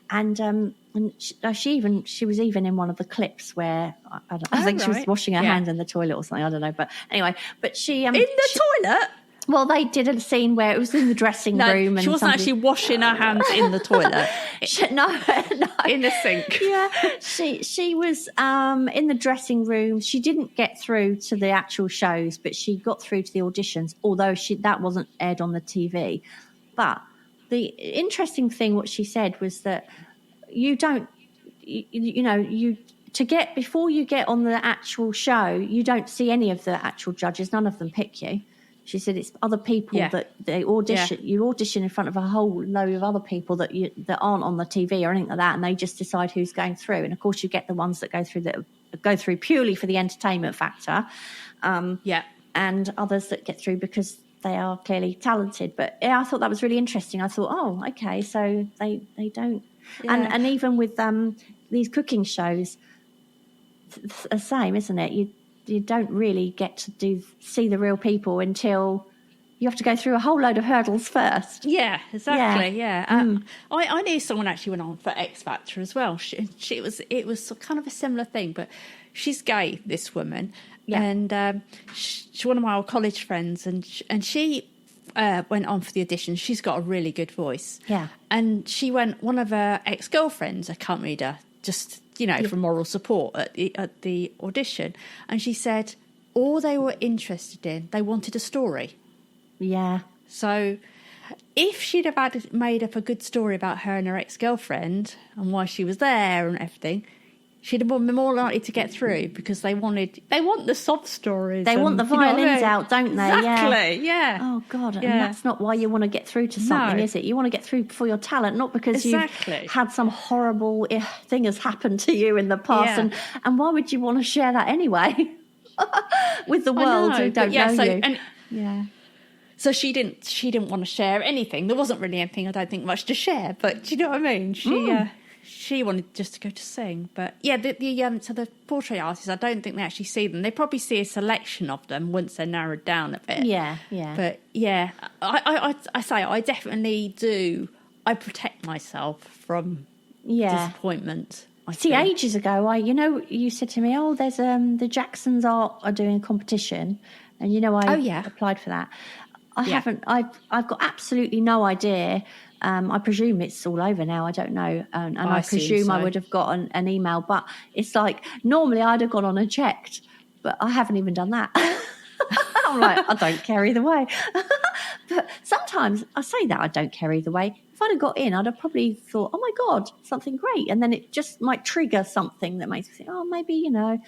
And she was even in one of the clips where I think she was washing her hands in the toilet or something. I don't know, but anyway, but she in the toilet. Well, they did a scene where it was in the dressing room, and she wasn't actually washing her hands in the toilet. No, in the sink. Yeah, she was in the dressing room. She didn't get through to the actual shows, but she got through to the auditions. Although that wasn't aired on the TV, but the interesting thing, what she said was that before you get on the actual show, you don't see any of the actual judges. None of them pick you. She said it's other people that they audition. Yeah. You audition in front of a whole load of other people that aren't on the TV or anything like that, and they just decide who's going through. And of course, you get the ones that go through purely for the entertainment factor, and others that get through because they are clearly talented. But I thought that was really interesting. I thought, oh, okay, so they don't. Yeah. And even with these cooking shows, it's the same, isn't it? You don't really get to see the real people until you have to go through a whole load of hurdles first. Yeah, exactly. Yeah. I knew someone actually went on for X Factor as well. It was kind of a similar thing, but she's gay, this woman, and she's one of my old college friends, and she went on for the audition. She's got a really good voice. Yeah, and one of her ex-girlfriends accompanied her just. For moral support at the audition. And she said all they were interested in, they wanted a story. Yeah. So if she'd have made up a good story about her and her ex-girlfriend and why she was there and everything, she'd have been more likely to get through because they want the sob stories. They want the violins out, don't they? Exactly, yeah. Oh, God. And that's not why you want to get through to something, is it? You want to get through for your talent, not because you've had some horrible thing has happened to you in the past. Yeah. And why would you want to share that anyway with the world who don't know you? So she didn't want to share anything. There wasn't really anything, I don't think, much to share. But do you know what I mean? She wanted just to go to sing. But yeah, so the portrait artists, I don't think they actually see them. They probably see a selection of them once they're narrowed down a bit. Yeah. But yeah, I say I definitely do. I protect myself from disappointment. Ages ago, you said to me, there's the Jacksons are doing a competition, and I applied for that. I haven't. I've got absolutely no idea. I presume it's all over now. I don't know, and I presume I would have got an email. But it's like normally I'd have gone on and checked, but I haven't even done that. I'm like, I don't care either way. But sometimes I say that I don't care either way. If I'd have got in, I'd have probably thought, oh my God, something great, and then it just might trigger something that makes me think, maybe maybe.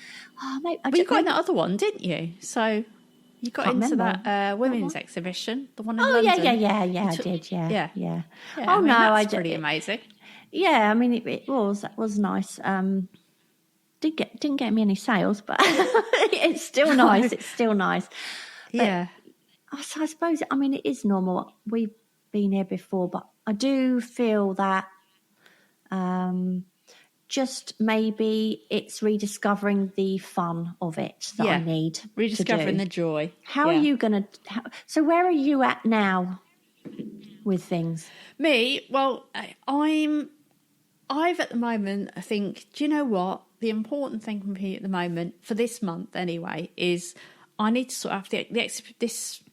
Well, you got in that other one, didn't you? So. You got into that women's exhibition, the one in London. Yeah, I did, yeah. Oh, that's pretty amazing. Yeah, I mean, it was nice. Didn't get me any sales, but it's still nice. It's still nice. But I suppose, I mean, it is normal. We've been here before, but I do feel that just maybe it's rediscovering the fun of it that I need. Rediscovering the joy. How are you going to... So where are you at now with things? Me? Well, I've at the moment, I think, do you know what? The important thing for me at the moment, for this month anyway, is I need to sort of have this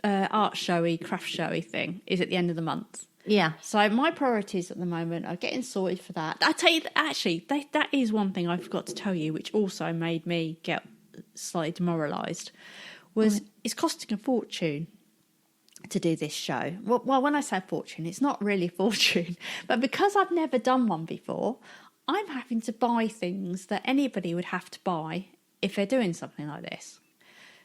art showy, craft showy thing is at the end of the month. Yeah. So my priorities at the moment are getting sorted for that. I tell you, actually, that is one thing I forgot to tell you, which also made me get slightly demoralised, it's costing a fortune to do this show. Well, when I say fortune, it's not really a fortune, but because I've never done one before, I'm having to buy things that anybody would have to buy if they're doing something like this.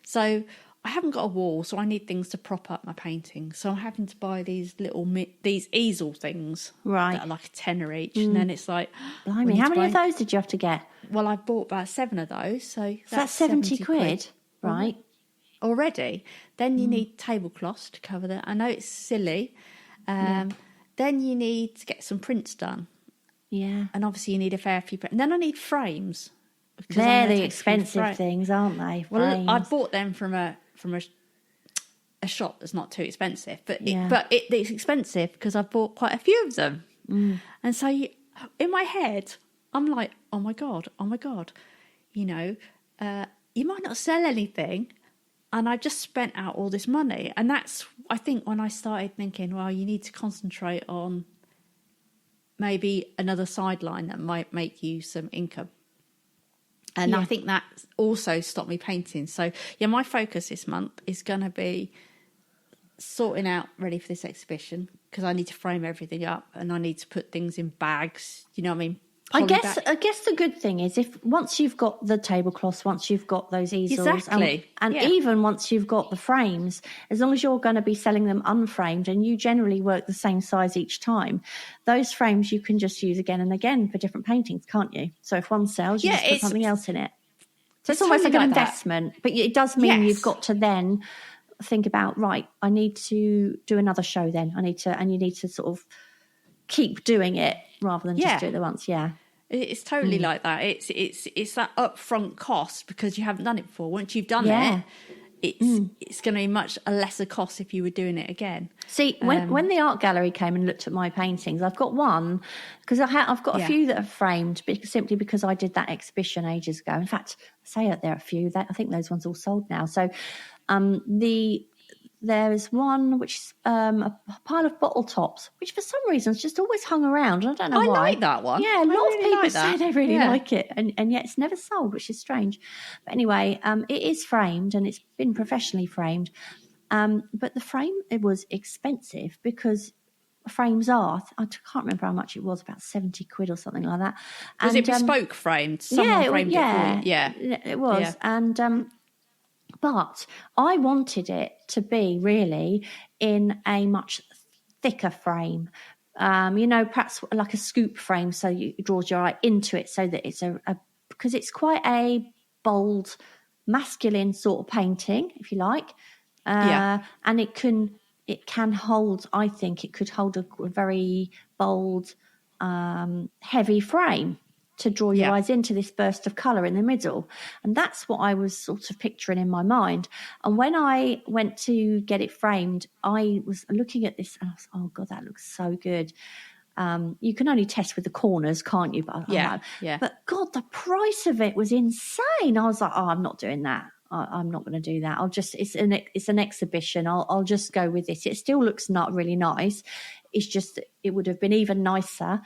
So I haven't got a wall, so I need things to prop up my paintings. So I'm having to buy these these easel things that are like a tenner each. And then it's like... Blimey, how many of those did you have to get? Well, I bought about 7 of those. So that's 70 quid, right? Already. Then you need tablecloths to cover that. I know it's silly. Then you need to get some prints done. Yeah. And obviously you need a fair few prints. And then I need frames. They're the expensive things, aren't they? Well, I bought them from a shop that's not too expensive, but it's expensive because I've bought quite a few of them. And so in my head I'm like, oh my god, you might not sell anything, and I've just spent out all this money. And that's, I think, when I started thinking, well, you need to concentrate on maybe another sideline that might make you some income. And I think that also stopped me painting. So, my focus this month is going to be sorting out ready for this exhibition, because I need to frame everything up and I need to put things in bags. You know what I mean? I guess the good thing is, once you've got the tablecloths, once you've got those easels, and even once you've got the frames, as long as you're going to be selling them unframed, and you generally work the same size each time, those frames you can just use again and again for different paintings, can't you? So if one sells, you just put something else in it. So it's almost like an investment, but it does mean you've got to then think about, right, I need to do another show then. And you need to sort of keep doing it rather than just do it at once. Yeah. It's totally like that. It's that upfront cost because you haven't done it before. Once you've done it, it's going to be much a lesser cost if you were doing it again. See, when the art gallery came and looked at my paintings, I've got one because I've got a few that are framed simply because I did that exhibition ages ago. In fact, I say that there are a few. I think those ones all sold now. So there's one which is a pile of bottle tops, which for some reason has just always hung around. I don't know why. I like that one. Yeah, a lot of people say they really like it, and yet it's never sold, which is strange. But anyway, it is framed and it's been professionally framed. But the frame, it was expensive because frames are. I can't remember how much it was, about 70 quid or something like that. Was it bespoke framed? Someone framed it for you? Yeah. It was. Yeah. And but I wanted it to be really in a much thicker frame. Perhaps like a scoop frame, so it draws your eye into it, so that it's because it's quite a bold, masculine sort of painting, if you like. And it can hold. I think it could hold a very bold, heavy frame to draw your eyes into this burst of colour in the middle. And that's what I was sort of picturing in my mind. And when I went to get it framed, I was looking at this and I was, oh God, that looks so good. You can only test with the corners, can't you? But But God, the price of it was insane. I was like, oh, I'm not doing that. I'm not going to do that. It's an exhibition. I'll just go with this. It still looks not really nice. It's just, it would have been even nicer,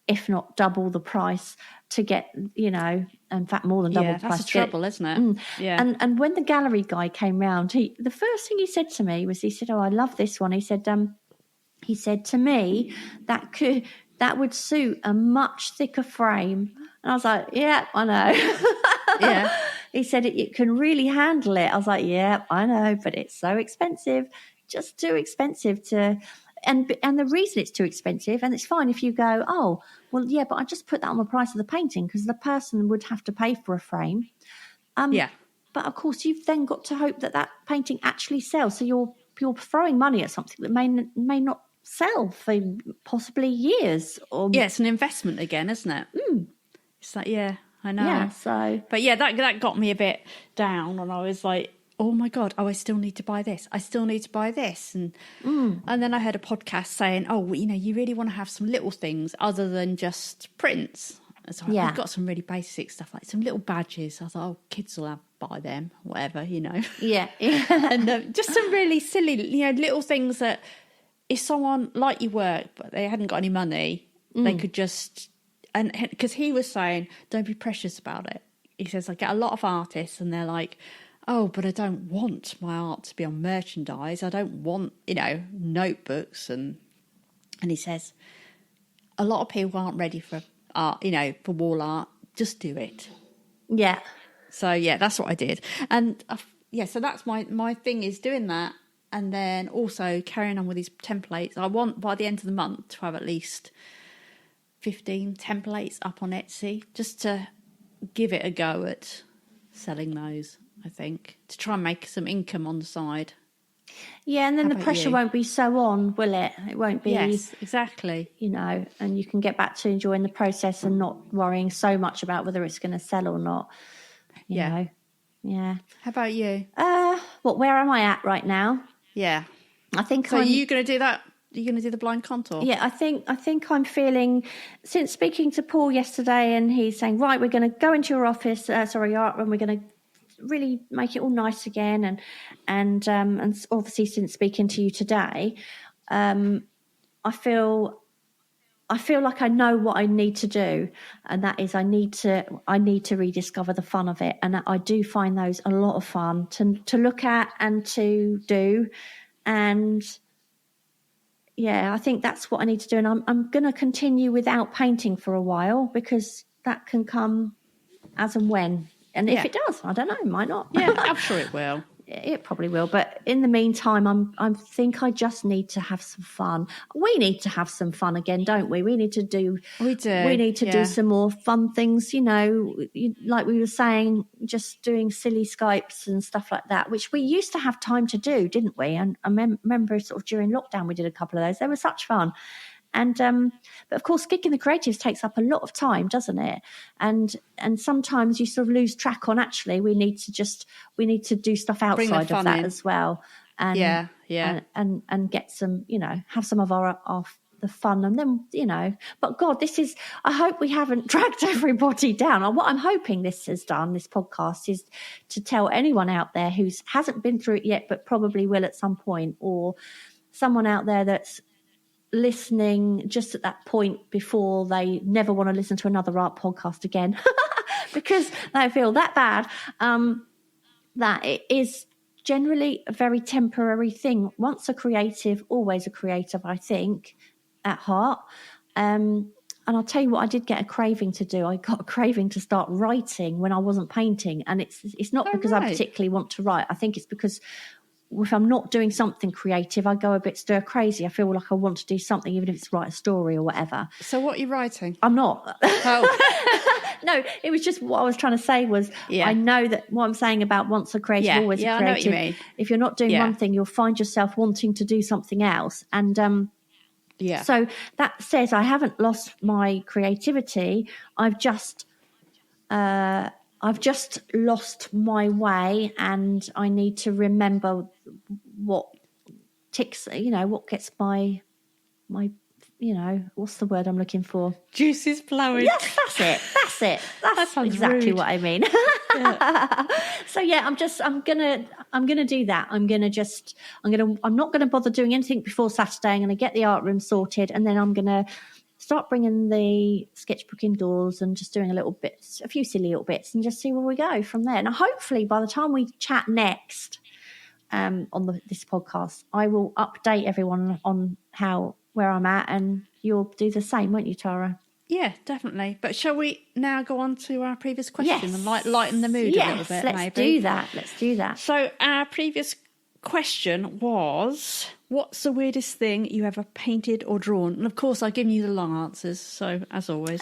if not double the price, to get, in fact, more than double the price. That's the trouble, isn't it? Yeah. And when the gallery guy came round, the first thing he said to me was, he said, oh, I love this one. He said to me, that would suit a much thicker frame. And I was like, yeah, I know. Yeah. He said it can really handle it. I was like, yeah, I know, but it's so expensive, just too expensive to. And the reason it's too expensive, and it's fine if you go, oh, well, yeah, but I just put that on the price of the painting because the person would have to pay for a frame. But of course, you've then got to hope that painting actually sells. So you're throwing money at something that may not sell for possibly years. It's an investment again, isn't it? It's like, I know. Yeah, so. But that got me a bit down, and I was like, oh my God, I still need to buy this. I still need to buy this. And then I heard a podcast saying, oh, well, you really want to have some little things other than just prints. So I've got some really basic stuff, like some little badges. I thought, oh, kids will buy them, whatever, Yeah. And just some really silly, little things that if someone like you work, but they hadn't got any money, they could just, and because he was saying, don't be precious about it. He says, I get a lot of artists and they're like, oh, but I don't want my art to be on merchandise. I don't want, notebooks. And he says, a lot of people aren't ready for art, for wall art. Just do it. Yeah. So, that's what I did. And, so that's my thing, is doing that. And then also carrying on with these templates. I want, by the end of the month, to have at least 15 templates up on Etsy, just to give it a go at selling those. I think, to try and make some income on the side. Yeah, and then the pressure won't be so on, will it? It won't be. Yes, exactly. And you can get back to enjoying the process and not worrying so much about whether it's going to sell or not. You know. Yeah. How about you? Where am I at right now? Yeah. I think so. Are you going to do that? Are you going to do the blind contour? Yeah, I think I'm feeling, since speaking to Paul yesterday, and he's saying, right, we're going to go into your office, and we're going to really make it all nice again, and obviously since speaking to you today, I feel like I know what I need to do, and that is I need to rediscover the fun of it, and I do find those a lot of fun to look at and to do, and I think that's what I need to do, and I'm going to continue without painting for a while, because that can come as and when. And if it does, I don't know, it might not. Yeah, I'm sure it will. It probably will. But in the meantime, I think I just need to have some fun. We need to have some fun again, don't we? We need to do. We do. We need to do some more fun things, like we were saying, just doing silly Skypes and stuff like that, which we used to have time to do, didn't we? And I remember sort of during lockdown, we did a couple of those. They were such fun. And but of course, gigging the creatives takes up a lot of time, doesn't it? And sometimes you sort of lose track on, actually we need to do stuff outside of that as well. And and get some, have some of our the fun, and then But God, I hope we haven't dragged everybody down. What I'm hoping this podcast is to tell anyone out there who hasn't been through it yet, but probably will at some point, or someone out there that's listening just at that point before they never want to listen to another art podcast again because they feel that bad, that it is generally a very temporary thing. Once a creative, always a creative, I think. at heart. And I'll tell you what, I did get a craving to do. I got a craving to start writing when I wasn't painting. And it's not because I particularly want to write. I think it's because if I'm not doing something creative, I go a bit stir crazy. I feel like I want to do something, even if it's write a story or whatever. So what are you writing? I'm not. Oh. No, it was just what I was trying to say was I know that what I'm saying about once a creative, always a creative. I know what you mean. If you're not doing one thing, you'll find yourself wanting to do something else. And so that says I haven't lost my creativity. I've just lost my way, and I need to remember what ticks, what gets my, what's the word I'm looking for? Juices flowing. Yes, that's it. That's exactly rude. What I mean. Yeah. So I'm gonna do that. I'm not gonna bother doing anything before Saturday. I'm gonna get the art room sorted, and then I'm gonna start bringing the sketchbook indoors and just doing a few silly little bits, and just see where we go from there. And hopefully by the time we chat next on this podcast, I will update everyone on where I'm at, and you'll do the same, won't you, Tara? Yeah, definitely. But shall we now go on to our previous question and lighten the mood a little bit? Let's do that. So our previous question was, what's the weirdest thing you ever painted or drawn? And of course, I've given you the long answers, so as always.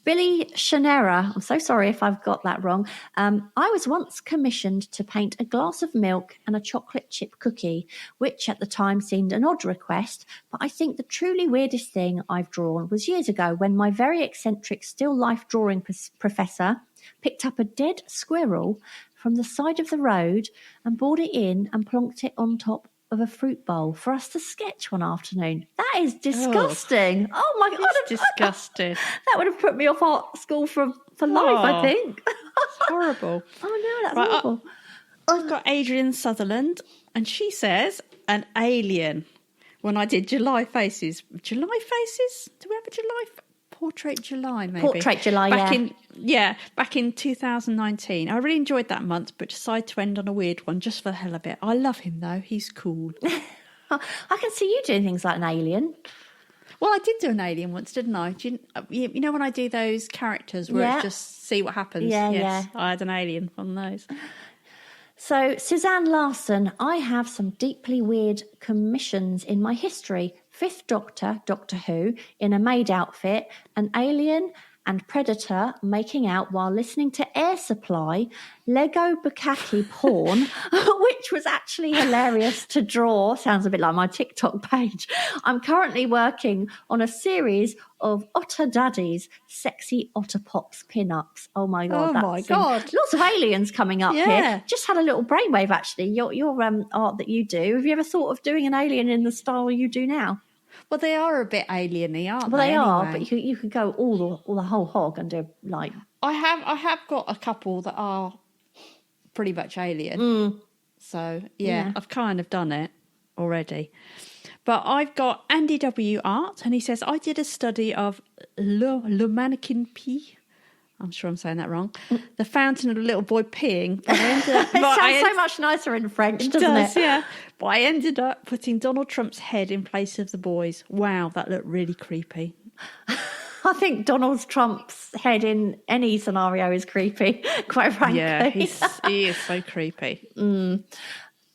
Billy Shanera, I'm so sorry if I've got that wrong. I was once commissioned to paint a glass of milk and a chocolate chip cookie, which at the time seemed an odd request, but I think the truly weirdest thing I've drawn was years ago when my very eccentric still life drawing professor picked up a dead squirrel from the side of the road and brought it in and plonked it on top of a fruit bowl for us to sketch one afternoon. That is disgusting. Oh my God. It's disgusting. That would have put me off art school for life, I think. It's horrible. Oh no, that's horrible. I've got Adrian Sutherland, and she says an alien when I did July Faces. July Faces? Do we have a July Portrait July, maybe? Portrait July, back in 2019. I really enjoyed that month, but decided to end on a weird one just for the hell of it. I love him, though. He's cool. I can see you doing things like an alien. Well, I did do an alien once, didn't I? You know when I do those characters where it's just see what happens? Yes, I had an alien on those. So, Suzanne Larson, I have some deeply weird commissions in my history. Fifth Doctor, Doctor Who, in a maid outfit, an alien and Predator making out while listening to Air Supply, Lego Bukkake porn, which was actually hilarious to draw. Sounds a bit like my TikTok page. I'm currently working on a series of Otter Daddies, sexy Otter Pops pin-ups. Oh my God. Lots of aliens coming up here. Just had a little brainwave actually. Your art that you do. Have you ever thought of doing an alien in the style you do now? Well, they are a bit alien-y, aren't they? Well, they are, but you could go all the whole hog and do like. I have got a couple that are pretty much alien. So I've kind of done it already. But I've got Andy W. Art, and he says I did a study of Le Mannequin P. I'm sure I'm saying that wrong. The fountain of a little boy peeing. But it sounds so much nicer in French, doesn't it? Yeah. But I ended up putting Donald Trump's head in place of the boy's. Wow, that looked really creepy. I think Donald Trump's head in any scenario is creepy, quite frankly. Yeah, he is so creepy.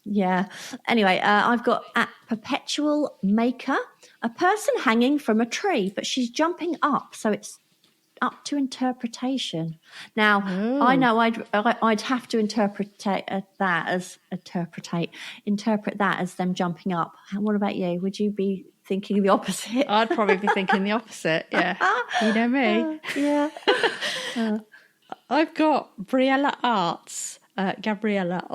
Yeah. Anyway, I've got at Perpetual Maker, a person hanging from a tree, but she's jumping up, so it's up to interpretation. Now, I know I'd have to interpret that as them jumping up. What about you? Would you be thinking the opposite? I'd probably be thinking the opposite. Yeah, you know me. Yeah. I've got Briella Arts, Gabriella.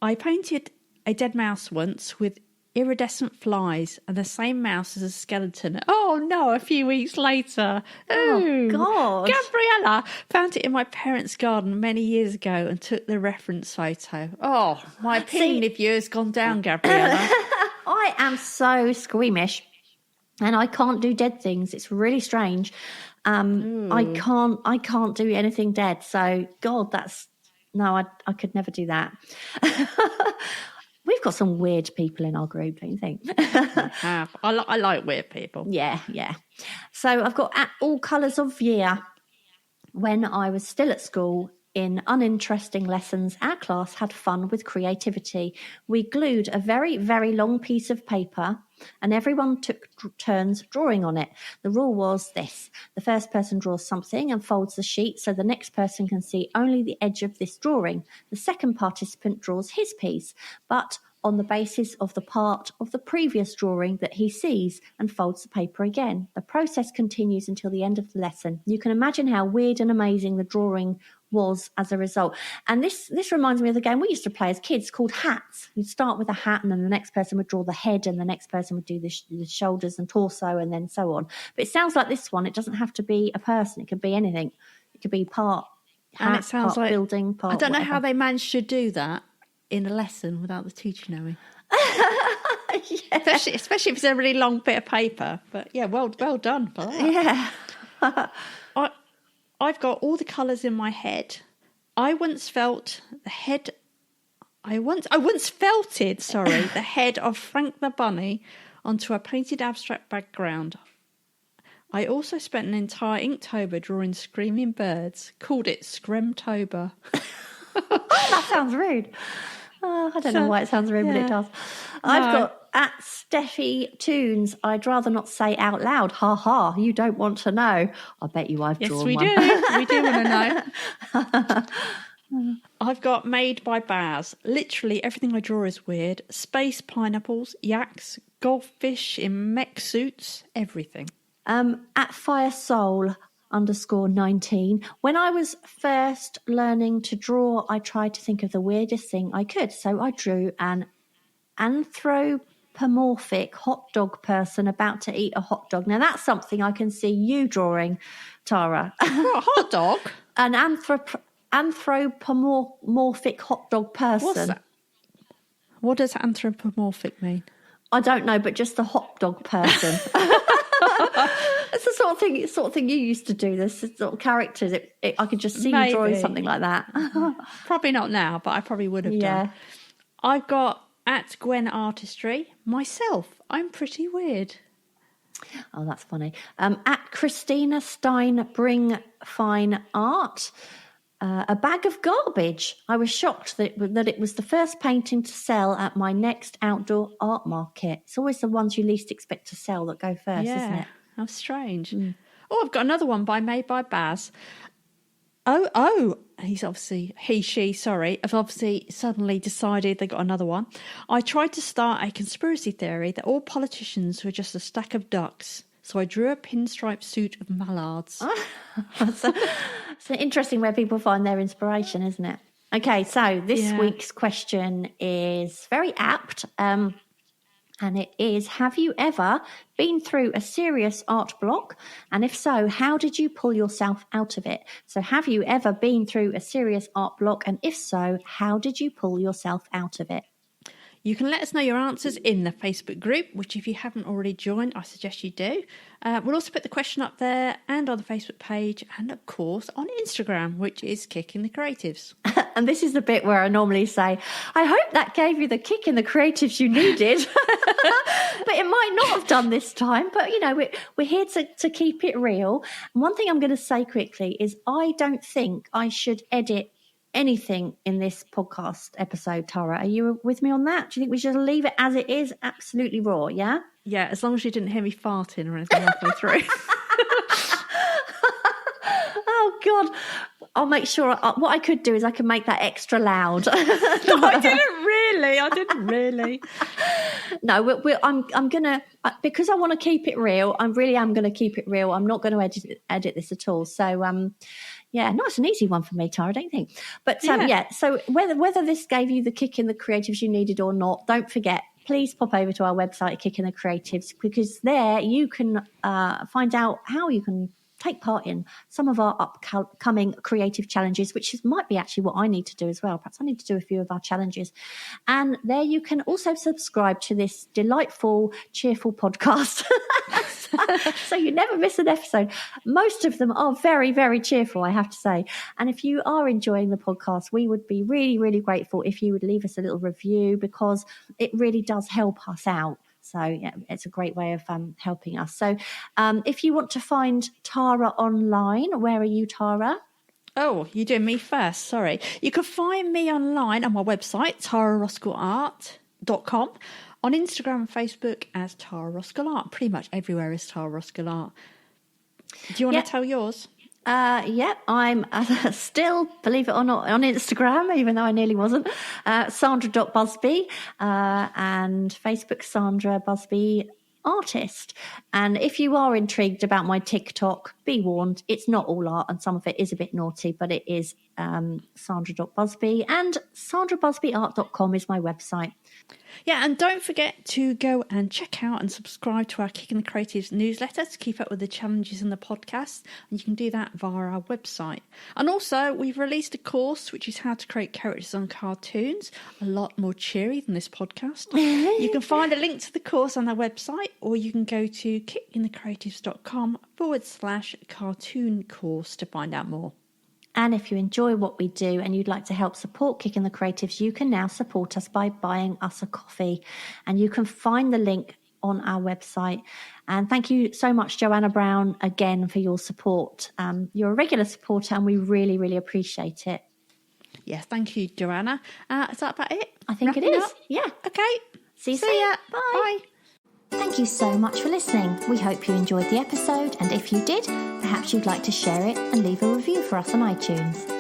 I painted a dead mouse once with iridescent flies and the same mouse as a skeleton. Oh no, a few weeks later. Oh God. Gabriella found it in my parents' garden many years ago and took the reference photo. Oh, my opinion of you has gone down, Gabriella. I am so squeamish and I can't do dead things. It's really strange. I can't do anything dead. So God, I could never do that. We've got some weird people in our group, don't you think? I like weird people. Yeah. So I've got at all colours of year. When I was still at school, in uninteresting lessons, our class had fun with creativity. We glued a very, very long piece of paper and everyone took turns drawing on it. The rule was this: the first person draws something and folds the sheet so the next person can see only the edge of this drawing. The second participant draws his piece, but on the basis of the part of the previous drawing that he sees, and folds the paper again. The process continues until the end of the lesson. You can imagine how weird and amazing the drawing was as a result. And this reminds me of the game we used to play as kids called hats. You'd start with a hat and then the next person would draw the head and the next person would do the shoulders and torso and then so on. But it sounds like this one, it doesn't have to be a person. It could be anything. It could be part hat, And it sounds part like building, part I don't know whatever. how they managed to do that in a lesson without the teacher knowing. Yeah. Especially if it's a really long bit of paper. But yeah, well done for that. Yeah. I've got all the colours in my head. I once felted the head of Frank the Bunny onto a painted abstract background. I also spent an entire Inktober drawing screaming birds. Called it Scremtober. That sounds rude. I don't know why it sounds rude, but it does. I've got at Steffi Tunes. I'd rather not say out loud. Ha ha. You don't want to know. I bet you I've drawn we one. do. We do want to know. I've got made by Baz. Literally everything I draw is weird. Space pineapples, yaks, goldfish in mech suits, everything. At Fire Soul _19. When I was first learning to draw, I tried to think of the weirdest thing I could. So I drew an anthropomorphic hot dog person about to eat a hot dog. Now that's something I can see you drawing, Tara. What, hot dog? An anthropomorphic hot dog person. What's that? What does anthropomorphic mean? I don't know, but just the hot dog person. It's the sort of thing you used to do. This sort of characters. I could just see you drawing something like that. Probably not now, but I probably would have done. I've got at Gwen Artistry myself. I'm pretty weird. Oh, that's funny. At Christina Stein Bring Fine Art. A bag of garbage. I was shocked that it was the first painting to sell at my next outdoor art market. It's always the ones you least expect to sell that go first, isn't it? How strange. Oh, I've got another one made by Baz. Oh, he's obviously, have obviously suddenly decided they got another one. I tried to start a conspiracy theory that all politicians were just a stack of ducks. So I drew a pinstripe suit of mallards. It's interesting where people find their inspiration, isn't it? Okay, so this week's question is very apt. And it is, have you ever been through a serious art block? And if so, how did you pull yourself out of it? So have you ever been through a serious art block? And if so, how did you pull yourself out of it? You can let us know your answers in the Facebook group, which if you haven't already joined, I suggest you do. We'll also put the question up there and on the Facebook page and, of course, on Instagram, which is Kicking the Creatives. And this is the bit where I normally say, I hope that gave you the kick in the creatives you needed. But it might not have done this time. But, you know, we're here to keep it real. And one thing I'm going to say quickly is I don't think I should edit anything in this podcast episode, Tara. Are you with me on that? Do you think we should leave it as it is, absolutely raw, yeah? Yeah, as long as you didn't hear me farting or anything halfway through. Oh, God. I'll make sure. What I could do is I can make that extra loud. No, I didn't really. No, I'm going to, because I want to keep it real, I really am going to keep it real. I'm not going to edit this at all. So, yeah, nice and easy one for me, Tara, don't you think? But so whether this gave you the kick in the creatives you needed or not, don't forget, please pop over to our website, Kick in the Creatives, because there you can find out how you can take part in some of our upcoming creative challenges, which might be actually what I need to do as well. Perhaps I need to do a few of our challenges. And there you can also subscribe to this delightful, cheerful podcast. So you never miss an episode. Most of them are very, very cheerful, I have to say. And if you are enjoying the podcast, we would be really, really grateful if you would leave us a little review, because it really does help us out. So yeah, it's a great way of helping us. So if you want to find Tara online, where are you, Tara? Oh, you're doing me first. Sorry. You can find me online on my website, tararoscallart.com, on Instagram and Facebook as Tara Roskell Art. Pretty much everywhere is Tara Roskell Art. Do you want to tell yours? I'm still, believe it or not, on Instagram, even though I nearly wasn't, Sandra.Busby, and Facebook, Sandra Busby Artist. And if you are intrigued about my TikTok, be warned, it's not all art, and some of it is a bit naughty, but it is Sandra.Busby, and sandrabusbyart.com is my website. Yeah, and don't forget to go and check out and subscribe to our Kicking the Creatives newsletter to keep up with the challenges in the podcast. And you can do that via our website. And also, we've released a course, which is how to create characters on cartoons, a lot more cheery than this podcast. You can find a link to the course on our website, or you can go to kickingthecreatives.com/cartoon course to find out more. And if you enjoy what we do and you'd like to help support Kicking the Creatives, you can now support us by buying us a coffee. And you can find the link on our website. And thank you so much, Joanna Brown, again for your support. You're a regular supporter and we really, really appreciate it. Yes, thank you, Joanna. Is that about it? I think it is. Yeah. Okay. See you soon. Bye. Bye. Thank you so much for listening. We hope you enjoyed the episode, and if you did, perhaps you'd like to share it and leave a review for us on iTunes.